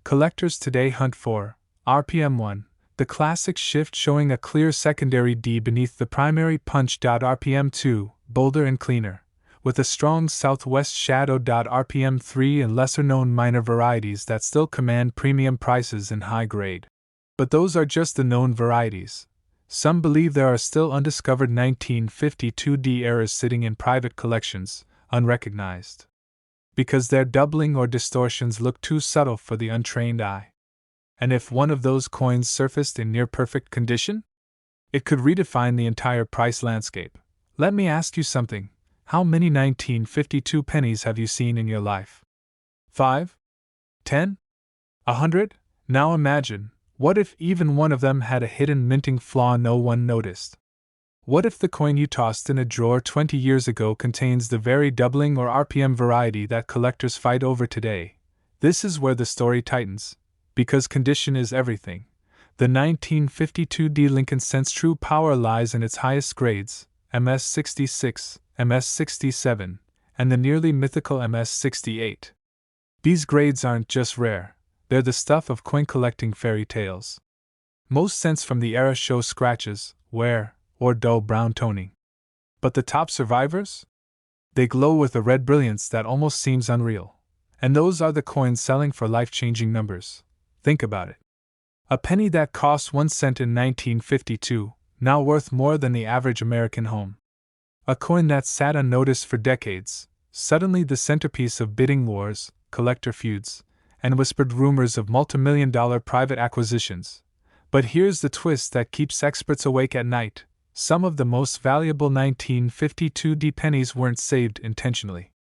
Collectors today hunt for RPM 1, the classic shift showing a clear secondary D beneath the primary punch. RPM 2, bolder and cleaner, with a strong southwest shadow. RPM 3 and lesser-known minor varieties that still command premium prices in high grade. But those are just the known varieties. Some believe there are still undiscovered 1952 D errors sitting in private collections, unrecognized. Because their doubling or distortions look too subtle for the untrained eye. And if one of those coins surfaced in near-perfect condition? It could redefine the entire price landscape. Let me ask you something. How many 1952 pennies have you seen in your life? 5? 10? 100? Now imagine, what if even one of them had a hidden minting flaw no one noticed? What if the coin you tossed in a drawer 20 years ago contains the very doubling or RPM variety that collectors fight over today? This is where the story tightens, because condition is everything. The 1952 D Lincoln Cent's true power lies in its highest grades, MS-66, MS-67, and the nearly mythical MS-68. These grades aren't just rare, they're the stuff of coin collecting fairy tales. Most cents from the era show scratches, wear, or dull brown toning. But the top survivors? They glow with a red brilliance that almost seems unreal. And those are the coins selling for life-changing numbers. Think about it. A penny that cost 1 cent in 1952, now worth more than the average American home. A coin that sat unnoticed for decades, suddenly the centerpiece of bidding wars, collector feuds, and whispered rumors of multimillion-dollar private acquisitions. But here's the twist that keeps experts awake at night. Some of the most valuable 1952 D pennies weren't saved intentionally.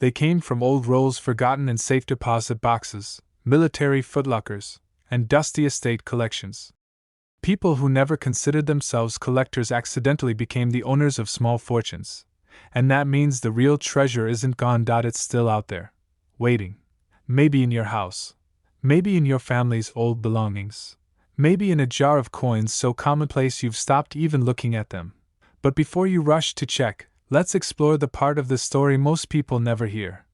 They came from old rolls forgotten in safe deposit boxes, military footlockers, and dusty estate collections. People who never considered themselves collectors accidentally became the owners of small fortunes. And that means the real treasure isn't gone. It's still out there, waiting. Maybe in your house. Maybe in your family's old belongings. Maybe in a jar of coins so commonplace you've stopped even looking at them. But before you rush to check, let's explore the part of the story most people never hear.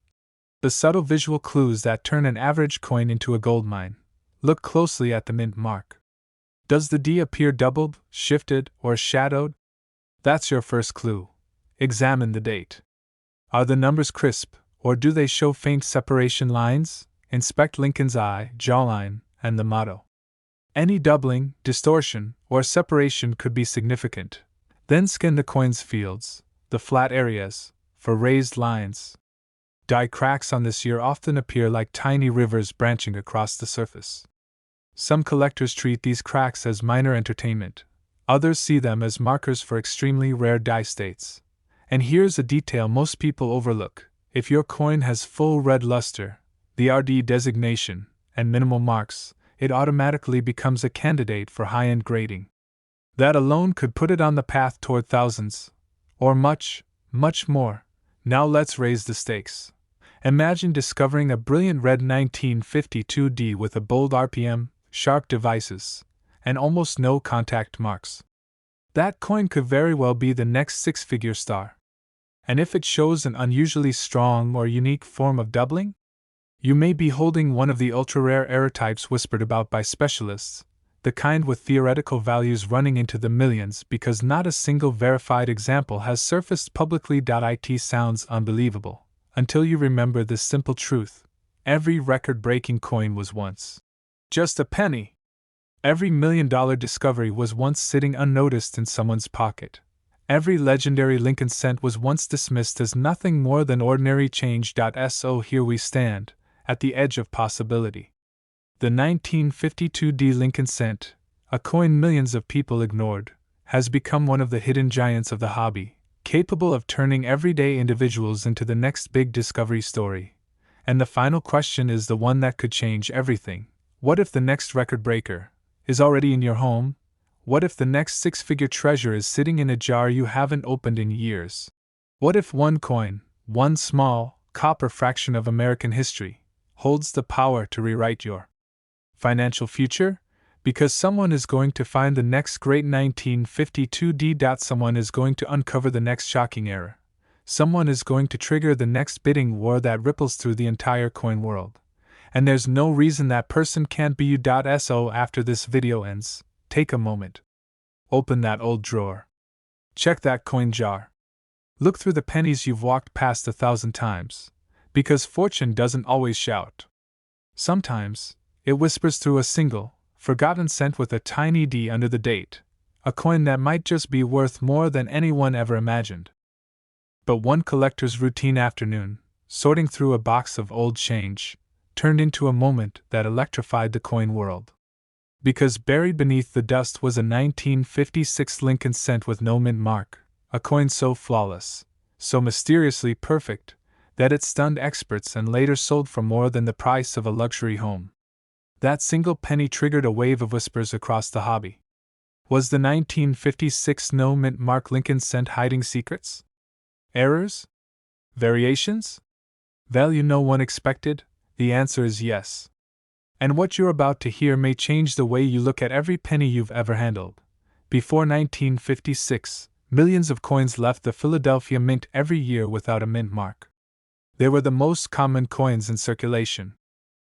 The subtle visual clues that turn an average coin into a goldmine. Look closely at the mint mark. Does the D appear doubled, shifted, or shadowed? That's your first clue. Examine the date. Are the numbers crisp, or do they show faint separation lines? Inspect Lincoln's eye, jawline, and the motto. Any doubling, distortion, or separation could be significant. Then scan the coin's fields, the flat areas, for raised lines. Die cracks on this year often appear like tiny rivers branching across the surface. Some collectors treat these cracks as minor entertainment. Others see them as markers for extremely rare die states. And here's a detail most people overlook. If your coin has full red luster, the RD designation, and minimal marks, it automatically becomes a candidate for high-end grading. That alone could put it on the path toward thousands. Or much, much more. Now let's raise the stakes. Imagine discovering a brilliant red 1952 D with a bold RPM, sharp devices, and almost no contact marks. That coin could very well be the next six-figure star. And if it shows an unusually strong or unique form of doubling, you may be holding one of the ultra-rare error types whispered about by specialists, the kind with theoretical values running into the millions because not a single verified example has surfaced publicly. It sounds unbelievable, until you remember this simple truth: every record-breaking coin was once just a penny. Every $1 million discovery was once sitting unnoticed in someone's pocket. Every legendary Lincoln cent was once dismissed as nothing more than ordinary change. So here we stand, at the edge of possibility. The 1952 Lincoln cent, a coin millions of people ignored, has become one of the hidden giants of the hobby, capable of turning everyday individuals into the next big discovery story. And the final question is the one that could change everything. What if the next record breaker is already in your home? What if the next six-figure treasure is sitting in a jar you haven't opened in years? What if one coin, one small, copper fraction of American history, holds the power to rewrite your financial future? Because someone is going to find the next great 1952 Someone is going to uncover the next shocking error. Someone is going to trigger the next bidding war that ripples through the entire coin world. And there's no reason that person can't be you. So after this video ends, take a moment. Open that old drawer. Check that coin jar. Look through the pennies you've walked past 1,000 times. Because fortune doesn't always shout. Sometimes, it whispers through a single, forgotten cent with a tiny D under the date, a coin that might just be worth more than anyone ever imagined. But one collector's routine afternoon, sorting through a box of old change, turned into a moment that electrified the coin world. Because buried beneath the dust was a 1956 Lincoln cent with no mint mark, a coin so flawless, so mysteriously perfect, that it stunned experts and later sold for more than the price of a luxury home. That single penny triggered a wave of whispers across the hobby. Was the 1956 no mint mark Lincoln cent hiding secrets? Errors? Variations? Value no one expected? The answer is yes. And what you're about to hear may change the way you look at every penny you've ever handled. Before 1956, millions of coins left the Philadelphia Mint every year without a mint mark. They were the most common coins in circulation.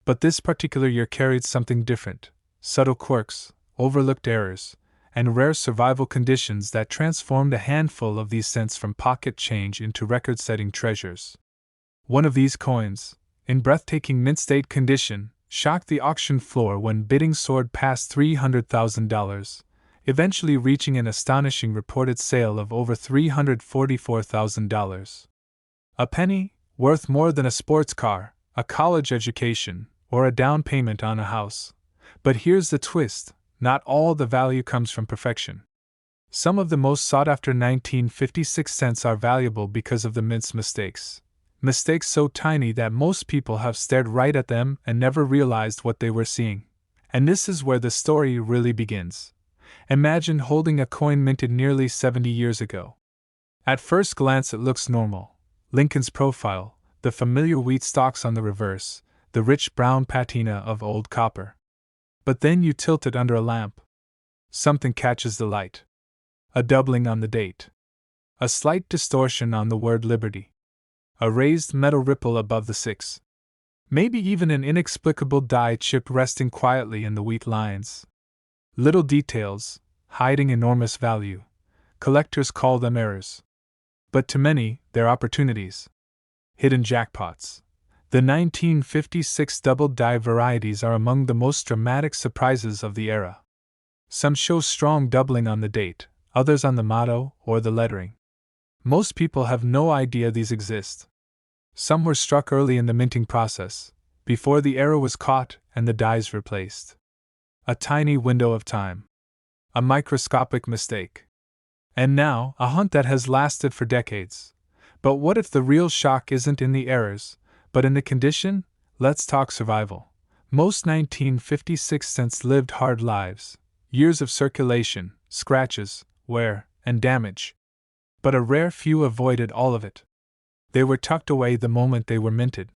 But this particular year carried something different: subtle quirks, overlooked errors, and rare survival conditions that transformed a handful of these cents from pocket change into record-setting treasures. One of these coins, in breathtaking mint-state condition, shocked the auction floor when bidding soared past $300,000, eventually reaching an astonishing reported sale of over $344,000. A penny, worth more than a sports car, a college education, or a down payment on a house. But here's the twist: not all the value comes from perfection. Some of the most sought-after 1956 cents are valuable because of the mint's mistakes. Mistakes so tiny that most people have stared right at them and never realized what they were seeing. And this is where the story really begins. Imagine holding a coin minted nearly 70 years ago. At first glance it looks normal. Lincoln's profile, the familiar wheat stalks on the reverse, the rich brown patina of old copper. But then you tilt it under a lamp. Something catches the light. A doubling on the date. A slight distortion on the word liberty. A raised metal ripple above the 6. Maybe even an inexplicable die chip resting quietly in the wheat lines. Little details, hiding enormous value. Collectors call them errors. But to many, they're opportunities. Hidden jackpots. The 1956 double die varieties are among the most dramatic surprises of the era. Some show strong doubling on the date, others on the motto or the lettering. Most people have no idea these exist. Some were struck early in the minting process, before the error was caught and the dies replaced. A tiny window of time. A microscopic mistake. And now, a hunt that has lasted for decades. But what if the real shock isn't in the errors, but in the condition? Let's talk survival. Most 1956 cents lived hard lives. Years of circulation, scratches, wear, and damage. But a rare few avoided all of it. They were tucked away the moment they were minted.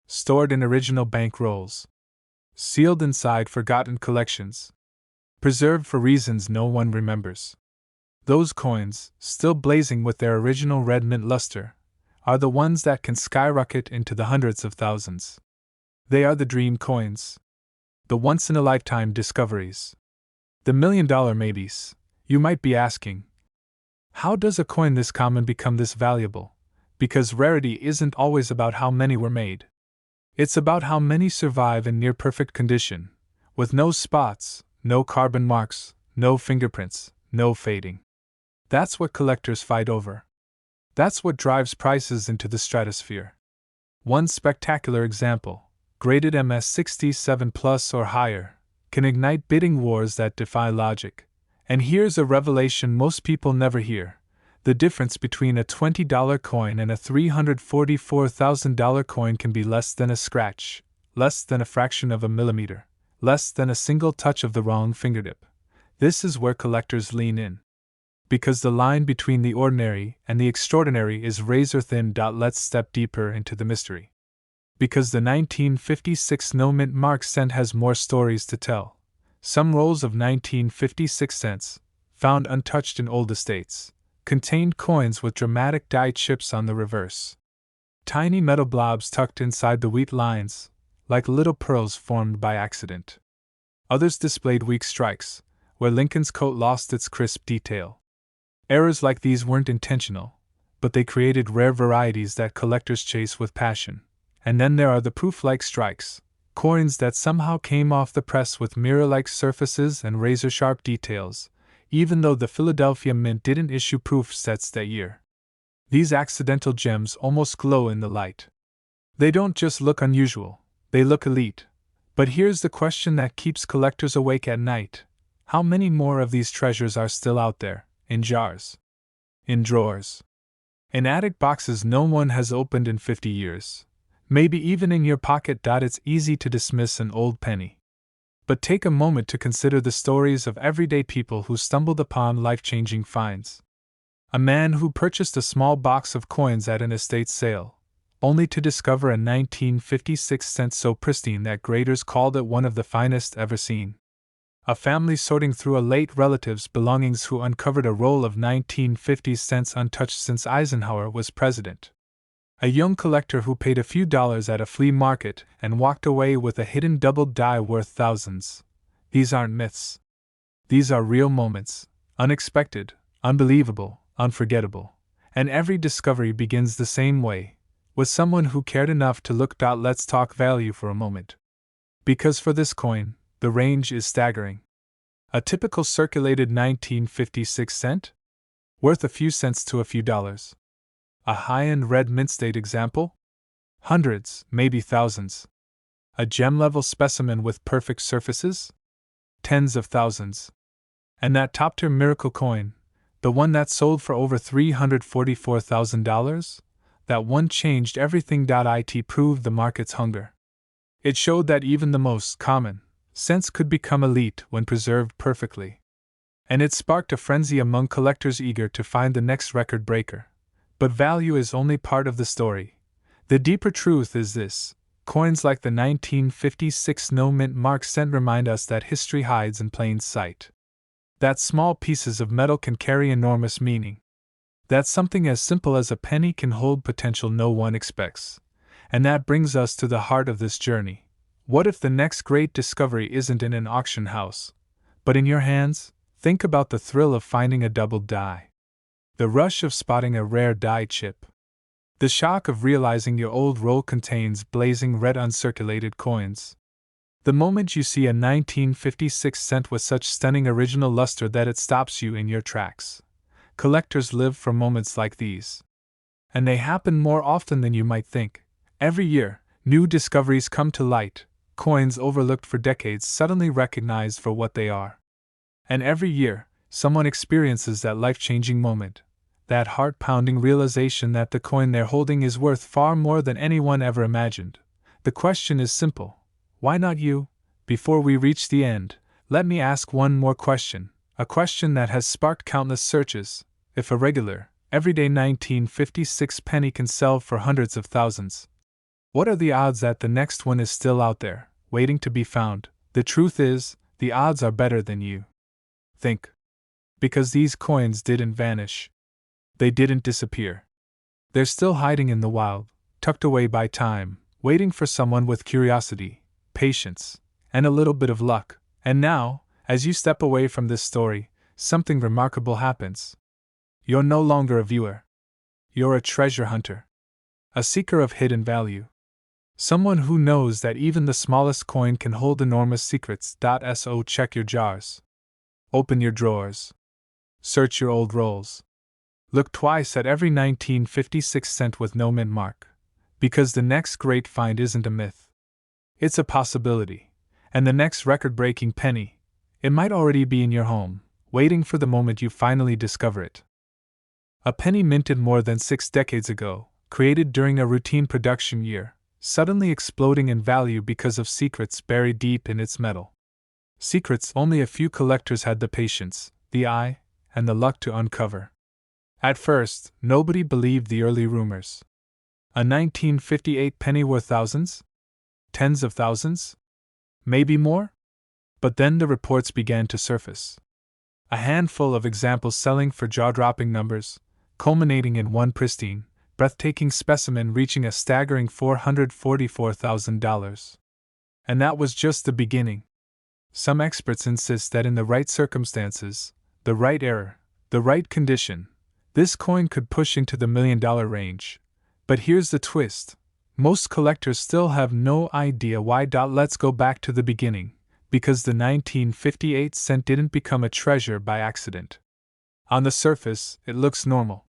Stored in original bank rolls. Sealed inside forgotten collections. Preserved for reasons no one remembers. Those coins, still blazing with their original red mint luster, are the ones that can skyrocket into the hundreds of thousands. They are the dream coins. The once-in-a-lifetime discoveries. The million-dollar maybes. You might be asking, how does a coin this common become this valuable? Because rarity isn't always about how many were made. It's about how many survive in near-perfect condition, with no spots, no carbon marks, no fingerprints, no fading. That's what collectors fight over. That's what drives prices into the stratosphere. One spectacular example, graded MS67 plus or higher, can ignite bidding wars that defy logic. And here's a revelation most people never hear. The difference between a $20 coin and a $344,000 coin can be less than a scratch, less than a fraction of a millimeter, less than a single touch of the wrong fingertip. This is where collectors lean in. Because the line between the ordinary and the extraordinary is razor thin. Let's step deeper into the mystery. Because the 1956 no-mint mark cent has more stories to tell. Some rolls of 1956 cents, found untouched in old estates, contained coins with dramatic die chips on the reverse. Tiny metal blobs tucked inside the wheat lines, like little pearls formed by accident. Others displayed weak strikes, where Lincoln's coat lost its crisp detail. Errors like these weren't intentional, but they created rare varieties that collectors chase with passion. And then there are the proof-like strikes, coins that somehow came off the press with mirror-like surfaces and razor-sharp details, even though the Philadelphia Mint didn't issue proof sets that year. These accidental gems almost glow in the light. They don't just look unusual, they look elite. But here's the question that keeps collectors awake at night. How many more of these treasures are still out there, in jars, in drawers, in attic boxes no one has opened in 50 years? Maybe even in your pocket. It's easy to dismiss an old penny. But take a moment to consider the stories of everyday people who stumbled upon life-changing finds. A man who purchased a small box of coins at an estate sale, only to discover a 1956 cent so pristine that graders called it one of the finest ever seen. A family sorting through a late relative's belongings who uncovered a roll of 1950 cents untouched since Eisenhower was president. A young collector who paid a few dollars at a flea market and walked away with a hidden doubled die worth thousands. These aren't myths. These are real moments, unexpected, unbelievable, unforgettable. And every discovery begins the same way, with someone who cared enough to look. Let's talk value for a moment. Because for this coin, the range is staggering. A typical circulated 1956 cent? Worth a few cents to a few dollars. A high-end red mint state example? Hundreds, maybe thousands. A gem-level specimen with perfect surfaces? Tens of thousands. And that top-tier miracle coin, the one that sold for over $344,000? That one changed everything. It proved the market's hunger. It showed that even the most common cents could become elite when preserved perfectly. And it sparked a frenzy among collectors eager to find the next record breaker. But value is only part of the story. The deeper truth is this: coins like the 1956 no-mint mark cent remind us that history hides in plain sight. That small pieces of metal can carry enormous meaning. That something as simple as a penny can hold potential no one expects. And that brings us to the heart of this journey. What if the next great discovery isn't in an auction house, but in your hands? Think about the thrill of finding a doubled die. The rush of spotting a rare die chip. The shock of realizing your old roll contains blazing red uncirculated coins. The moment you see a 1956 cent with such stunning original luster that it stops you in your tracks. Collectors live for moments like these. And they happen more often than you might think. Every year, new discoveries come to light, coins overlooked for decades suddenly recognized for what they are. And every year, someone experiences that life-changing moment. That heart-pounding realization that the coin they're holding is worth far more than anyone ever imagined. The question is simple. Why not you? Before we reach the end, let me ask one more question, a question that has sparked countless searches. If a regular, everyday 1956 penny can sell for hundreds of thousands, what are the odds that the next one is still out there, waiting to be found? The truth is, the odds are better than you think. Because these coins didn't vanish. They didn't disappear. They're still hiding in the wild, tucked away by time, waiting for someone with curiosity, patience, and a little bit of luck. And now, as you step away from this story, something remarkable happens. You're no longer a viewer. You're a treasure hunter. A seeker of hidden value. Someone who knows that even the smallest coin can hold enormous secrets. So check your jars. Open your drawers. Search your old rolls. Look twice at every 1956 cent with no mint mark. Because the next great find isn't a myth. It's a possibility. And the next record-breaking penny, it might already be in your home, waiting for the moment you finally discover it. A penny minted more than 6 decades ago, created during a routine production year, suddenly exploding in value because of secrets buried deep in its metal. Secrets only a few collectors had the patience, the eye, and the luck to uncover. At first, nobody believed the early rumors. A 1958 penny worth thousands? Tens of thousands? Maybe more? But then the reports began to surface. A handful of examples selling for jaw-dropping numbers, culminating in one pristine, breathtaking specimen reaching a staggering $444,000. And that was just the beginning. Some experts insist that in the right circumstances, the right era, the right condition, this coin could push into the $1 million range. But here's the twist. Most collectors still have no idea why. Let's go back to the beginning, because the 1958 cent didn't become a treasure by accident. On the surface, it looks normal.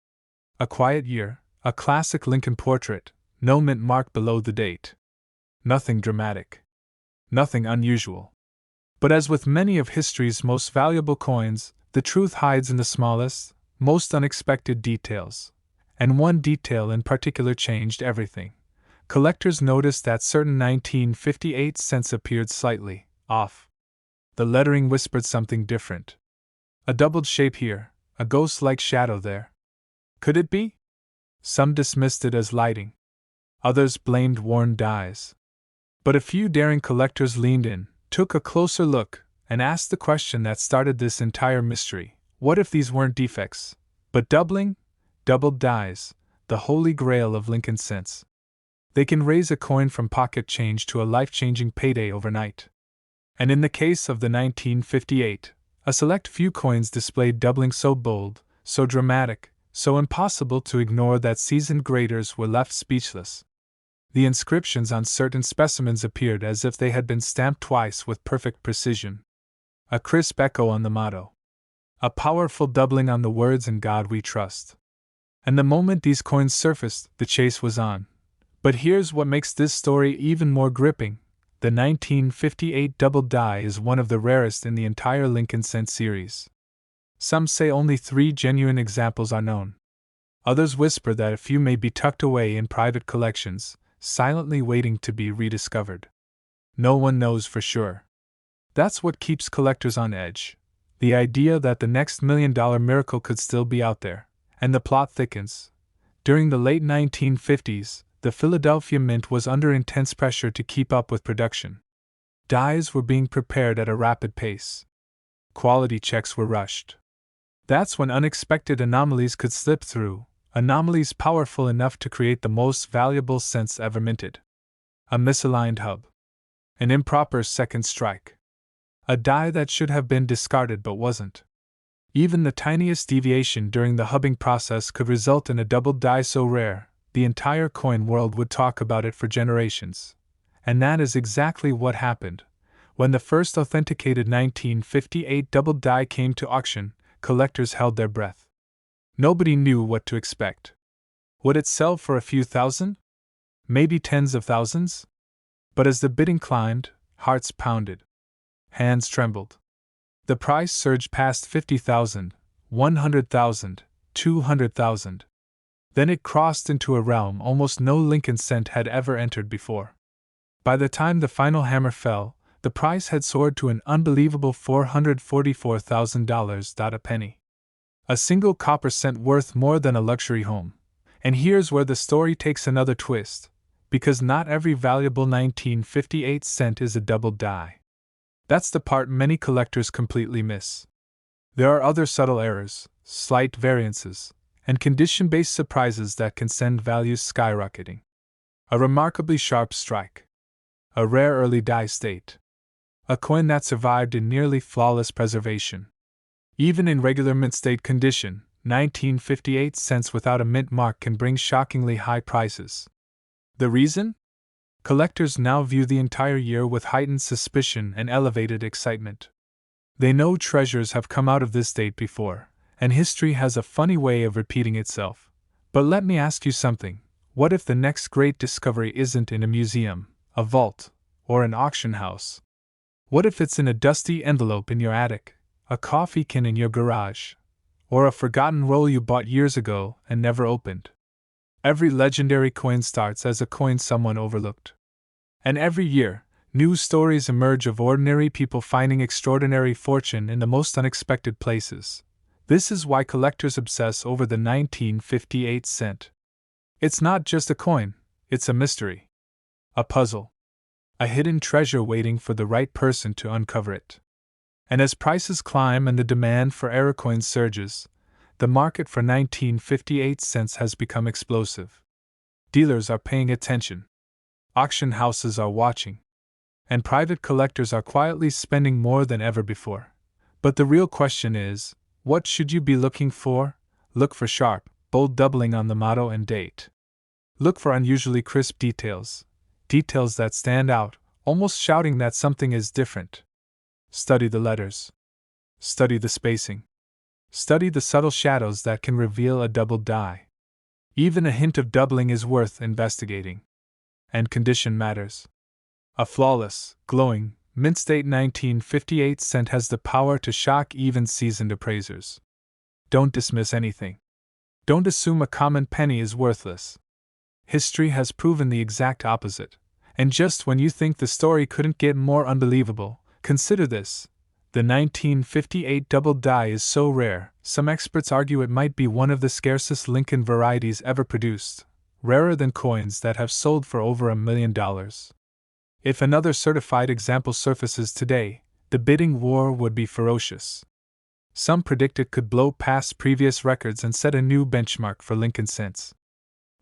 A quiet year, a classic Lincoln portrait, no mint mark below the date. Nothing dramatic. Nothing unusual. But as with many of history's most valuable coins, the truth hides in the smallest, most unexpected details. And one detail in particular changed everything. Collectors noticed that certain 1958 cents appeared slightly off. The lettering whispered something different. A doubled shape here, a ghost-like shadow there. Could it be? Some dismissed it as lighting. Others blamed worn dies. But a few daring collectors leaned in, took a closer look, and asked the question that started this entire mystery. What if these weren't defects, but doubled dies, the holy grail of Lincoln cents? They can raise a coin from pocket change to a life-changing payday overnight. And in the case of the 1958, a select few coins displayed doubling so bold, so dramatic, so impossible to ignore that seasoned graders were left speechless. The inscriptions on certain specimens appeared as if they had been stamped twice with perfect precision. A crisp echo on the motto. A powerful doubling on the words "In God We Trust." And the moment these coins surfaced, the chase was on. But here's what makes this story even more gripping. The 1958 double die is one of the rarest in the entire Lincoln cent series. Some say only 3 genuine examples are known. Others whisper that a few may be tucked away in private collections, silently waiting to be rediscovered. No one knows for sure. That's what keeps collectors on edge. The idea that the next $1 million miracle could still be out there. And the plot thickens. During the late 1950s, the Philadelphia Mint was under intense pressure to keep up with production. Dies were being prepared at a rapid pace. Quality checks were rushed. That's when unexpected anomalies could slip through, anomalies powerful enough to create the most valuable cents ever minted. A misaligned hub. An improper second strike. A die that should have been discarded but wasn't. Even the tiniest deviation during the hubbing process could result in a doubled die so rare, the entire coin world would talk about it for generations. And that is exactly what happened. When the first authenticated 1958 doubled die came to auction, collectors held their breath. Nobody knew what to expect. Would it sell for a few thousand? Maybe tens of thousands? But as the bidding climbed, hearts pounded. Hands trembled. The price surged past 50,000, 100,000, 200,000. Then it crossed into a realm almost no Lincoln cent had ever entered before. By the time the final hammer fell, the price had soared to an unbelievable $444,000 a penny. A single copper cent worth more than a luxury home. And here's where the story takes another twist, because not every valuable 1958 cent is a double die. That's the part many collectors completely miss. There are other subtle errors, slight variances, and condition-based surprises that can send values skyrocketing. A remarkably sharp strike. A rare early die state. A coin that survived in nearly flawless preservation. Even in regular mint state condition, 1958 cents without a mint mark can bring shockingly high prices. The reason? Collectors now view the entire year with heightened suspicion and elevated excitement. They know treasures have come out of this date before, and history has a funny way of repeating itself. But let me ask you something. What if the next great discovery isn't in a museum, a vault, or an auction house? What if it's in a dusty envelope in your attic, a coffee can in your garage, or a forgotten roll you bought years ago and never opened? Every legendary coin starts as a coin someone overlooked. And every year, new stories emerge of ordinary people finding extraordinary fortune in the most unexpected places. This is why collectors obsess over the 1958 cent. It's not just a coin, it's a mystery. A puzzle. A hidden treasure waiting for the right person to uncover it. And as prices climb and the demand for error coins surges, the market for 1958 cents has become explosive. Dealers are paying attention. Auction houses are watching. And private collectors are quietly spending more than ever before. But the real question is, what should you be looking for? Look for sharp, bold doubling on the motto and date. Look for unusually crisp details. Details that stand out, almost shouting that something is different. Study the letters. Study the spacing. Study the subtle shadows that can reveal a doubled die. Even a hint of doubling is worth investigating. And condition matters. A flawless, glowing, mint state 1958 cent has the power to shock even seasoned appraisers. Don't dismiss anything. Don't assume a common penny is worthless. History has proven the exact opposite, and just when you think the story couldn't get more unbelievable, consider this. The 1958 doubled die is so rare, some experts argue it might be one of the scarcest Lincoln varieties ever produced, rarer than coins that have sold for over $1 million. If another certified example surfaces today, the bidding war would be ferocious. Some predict it could blow past previous records and set a new benchmark for Lincoln cents.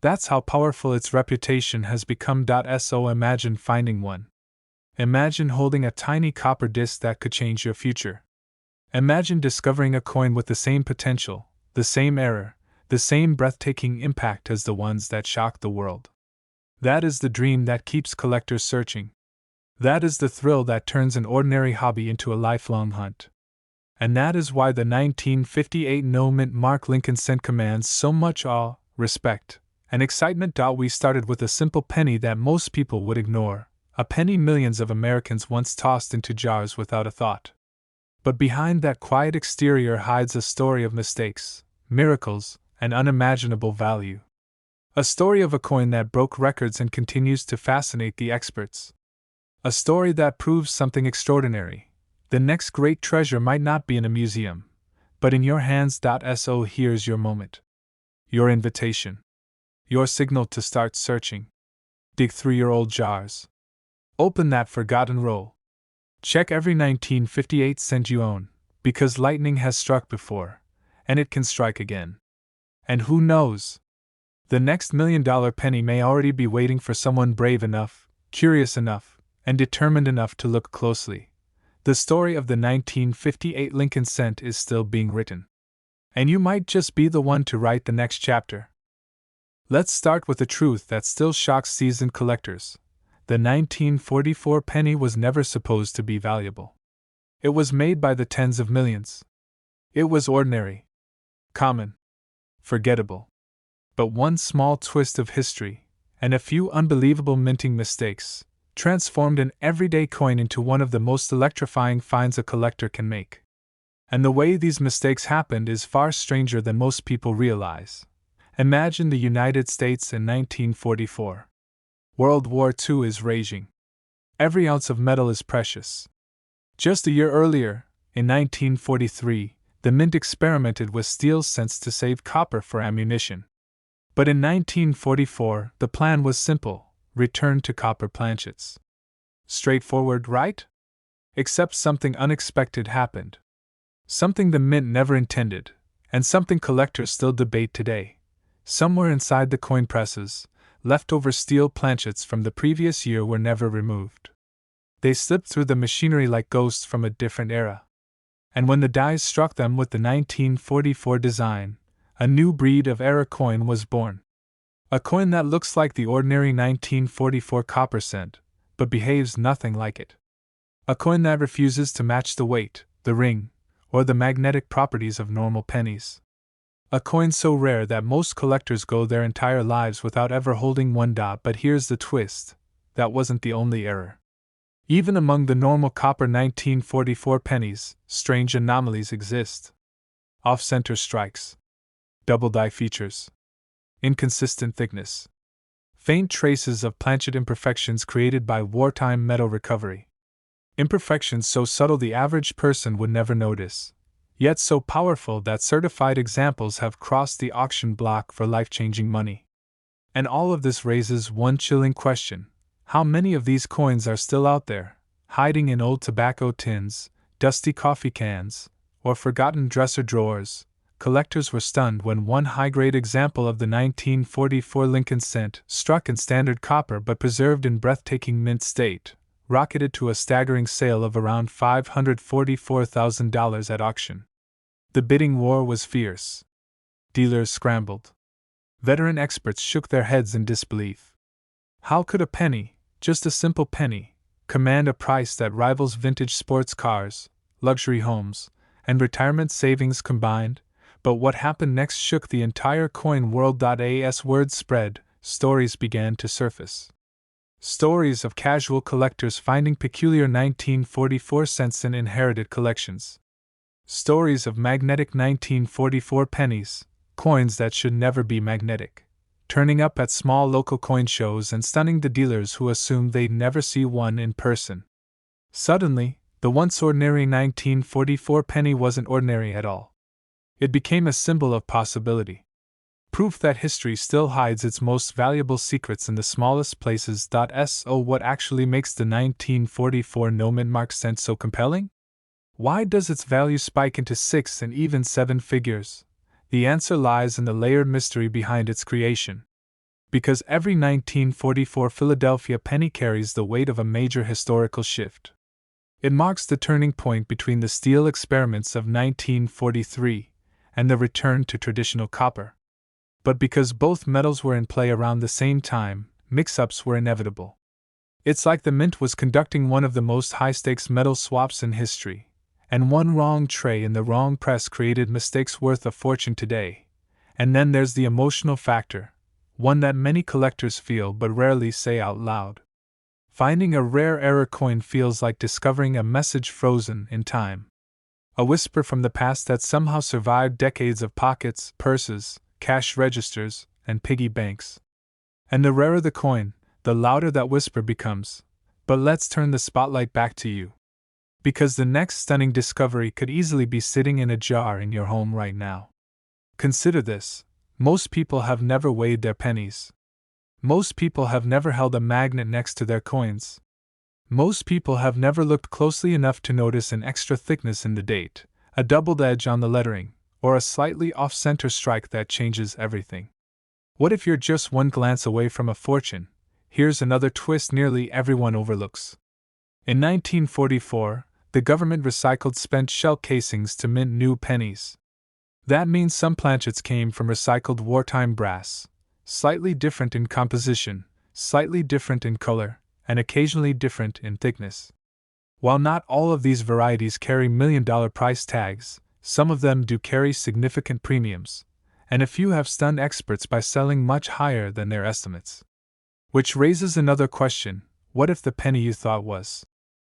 That's how powerful its reputation has become. So imagine finding one. Imagine holding a tiny copper disc that could change your future. Imagine discovering a coin with the same potential, the same error, the same breathtaking impact as the ones that shocked the world. That is the dream that keeps collectors searching. That is the thrill that turns an ordinary hobby into a lifelong hunt. And that is why the 1958 no-mint mark Lincoln cent commands so much awe, respect, and excitement. We started with a simple penny that most people would ignore, a penny millions of Americans once tossed into jars without a thought. But behind that quiet exterior hides a story of mistakes, miracles, and unimaginable value. A story of a coin that broke records and continues to fascinate the experts. A story that proves something extraordinary. The next great treasure might not be in a museum, but in your hands. So here's your moment. Your invitation. Your signal to start searching. Dig through your old jars. Open that forgotten roll. Check every 1958 cent you own, because lightning has struck before, and it can strike again. And who knows? The next $1 million penny may already be waiting for someone brave enough, curious enough, and determined enough to look closely. The story of the 1958 Lincoln cent is still being written. And you might just be the one to write the next chapter. Let's start with the truth that still shocks seasoned collectors. The 1944 penny was never supposed to be valuable. It was made by the tens of millions. It was ordinary, common, forgettable. But one small twist of history, and a few unbelievable minting mistakes, transformed an everyday coin into one of the most electrifying finds a collector can make. And the way these mistakes happened is far stranger than most people realize. Imagine the United States in 1944. World War II is raging. Every ounce of metal is precious. Just a year earlier, in 1943, the Mint experimented with steel cents to save copper for ammunition. But in 1944, the plan was simple: return to copper planchets. Straightforward, right? Except something unexpected happened. Something the mint never intended, and something collectors still debate today. Somewhere inside the coin presses, leftover steel planchets from the previous year were never removed. They slipped through the machinery like ghosts from a different era. And when the dies struck them with the 1944 design, a new breed of era coin was born. A coin that looks like the ordinary 1944 copper cent, but behaves nothing like it. A coin that refuses to match the weight, the ring, or the magnetic properties of normal pennies. A coin so rare that most collectors go their entire lives without ever holding one. But here's the twist: that wasn't the only error. Even among the normal copper 1944 pennies, strange anomalies exist. Off-center strikes, double die features, inconsistent thickness, faint traces of planchet imperfections created by wartime metal recovery. Imperfections so subtle the average person would never notice, yet so powerful that certified examples have crossed the auction block for life-changing money. And all of this raises one chilling question: how many of these coins are still out there, hiding in old tobacco tins, dusty coffee cans, or forgotten dresser drawers? Collectors were stunned when one high-grade example of the 1944 Lincoln cent, struck in standard copper but preserved in breathtaking mint state, rocketed to a staggering sale of around $544,000 at auction. The bidding war was fierce. Dealers scrambled. Veteran experts shook their heads in disbelief. How could a penny, just a simple penny, command a price that rivals vintage sports cars, luxury homes, and retirement savings combined? But what happened next shook the entire coin world. As word spread, stories began to surface. Stories of casual collectors finding peculiar 1944 cents in inherited collections. Stories of magnetic 1944 pennies, coins that should never be magnetic, turning up at small local coin shows and stunning the dealers who assumed they'd never see one in person. Suddenly, the once ordinary 1944 penny wasn't ordinary at all. It became a symbol of possibility. Proof that history still hides its most valuable secrets in the smallest places. So what actually makes the 1944 no-mint mark cent so compelling? Why does its value spike into 6 and even 7 figures? The answer lies in the layered mystery behind its creation. Because every 1944 Philadelphia penny carries the weight of a major historical shift. It marks the turning point between the steel experiments of 1943 and the return to traditional copper. But because both metals were in play around the same time, mix-ups were inevitable. It's like the mint was conducting one of the most high-stakes metal swaps in history, and one wrong tray in the wrong press created mistakes worth a fortune today. And then there's the emotional factor, one that many collectors feel but rarely say out loud. Finding a rare era coin feels like discovering a message frozen in time. A whisper from the past that somehow survived decades of pockets, purses, cash registers, and piggy banks. And the rarer the coin, the louder that whisper becomes. But let's turn the spotlight back to you. Because the next stunning discovery could easily be sitting in a jar in your home right now. Consider this: most people have never weighed their pennies. Most people have never held a magnet next to their coins. Most people have never looked closely enough to notice an extra thickness in the date, a doubled edge on the lettering, or a slightly off-center strike that changes everything. What if you're just one glance away from a fortune? Here's another twist nearly everyone overlooks. In 1944, the government recycled spent shell casings to mint new pennies. That means some planchets came from recycled wartime brass, slightly different in composition, slightly different in color, and occasionally different in thickness. While not all of these varieties carry million-dollar price tags, some of them do carry significant premiums, and a few have stunned experts by selling much higher than their estimates. Which raises another question: what if the penny you thought was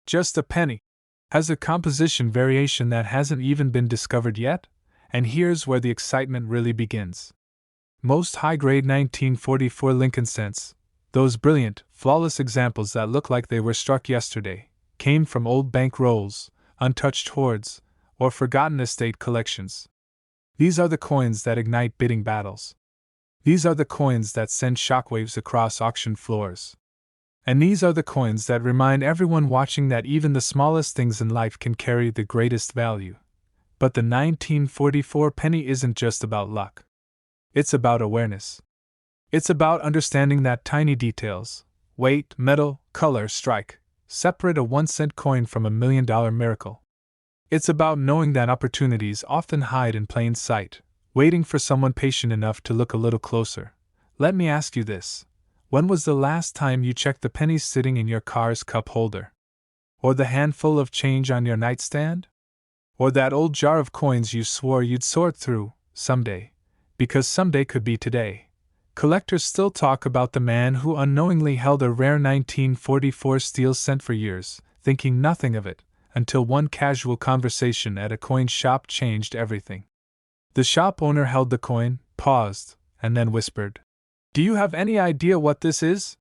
just a penny has a composition variation that hasn't even been discovered yet? And here's where the excitement really begins. Most high-grade 1944 Lincoln cents, those brilliant, flawless examples that look like they were struck yesterday, came from old bank rolls, untouched hoards, or forgotten estate collections. These are the coins that ignite bidding battles. These are the coins that send shockwaves across auction floors. And these are the coins that remind everyone watching that even the smallest things in life can carry the greatest value. But the 1944 penny isn't just about luck. It's about awareness. It's about understanding that tiny details, weight, metal, color, strike, separate a 1-cent coin from a $1 million miracle. It's about knowing that opportunities often hide in plain sight, waiting for someone patient enough to look a little closer. Let me ask you this. When was the last time you checked the pennies sitting in your car's cup holder? Or the handful of change on your nightstand? Or that old jar of coins you swore you'd sort through, someday? Because someday could be today. Collectors still talk about the man who unknowingly held a rare 1944 steel cent for years, thinking nothing of it, until one casual conversation at a coin shop changed everything. The shop owner held the coin, paused, and then whispered, "Do you have any idea what this is?"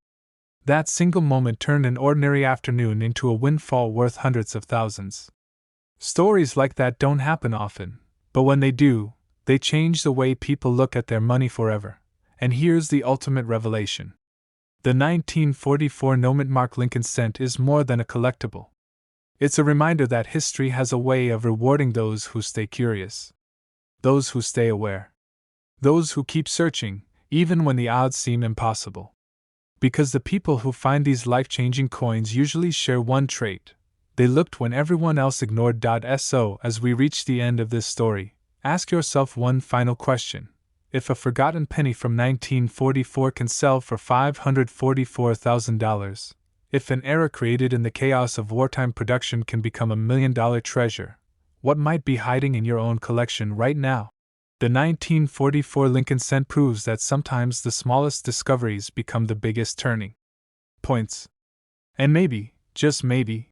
That single moment turned an ordinary afternoon into a windfall worth hundreds of thousands. Stories like that don't happen often, but when they do, they change the way people look at their money forever. And here's the ultimate revelation. The 1944 no-mint mark Lincoln cent is more than a collectible. It's a reminder that history has a way of rewarding those who stay curious, those who stay aware, those who keep searching, even when the odds seem impossible. Because the people who find these life-changing coins usually share one trait: they looked when everyone else ignored. So, as we reach the end of this story, ask yourself one final question. If a forgotten penny from 1944 can sell for $544,000, if an era created in the chaos of wartime production can become a $1 million treasure, what might be hiding in your own collection right now? The 1944 Lincoln cent proves that sometimes the smallest discoveries become the biggest turning points. And maybe, just maybe,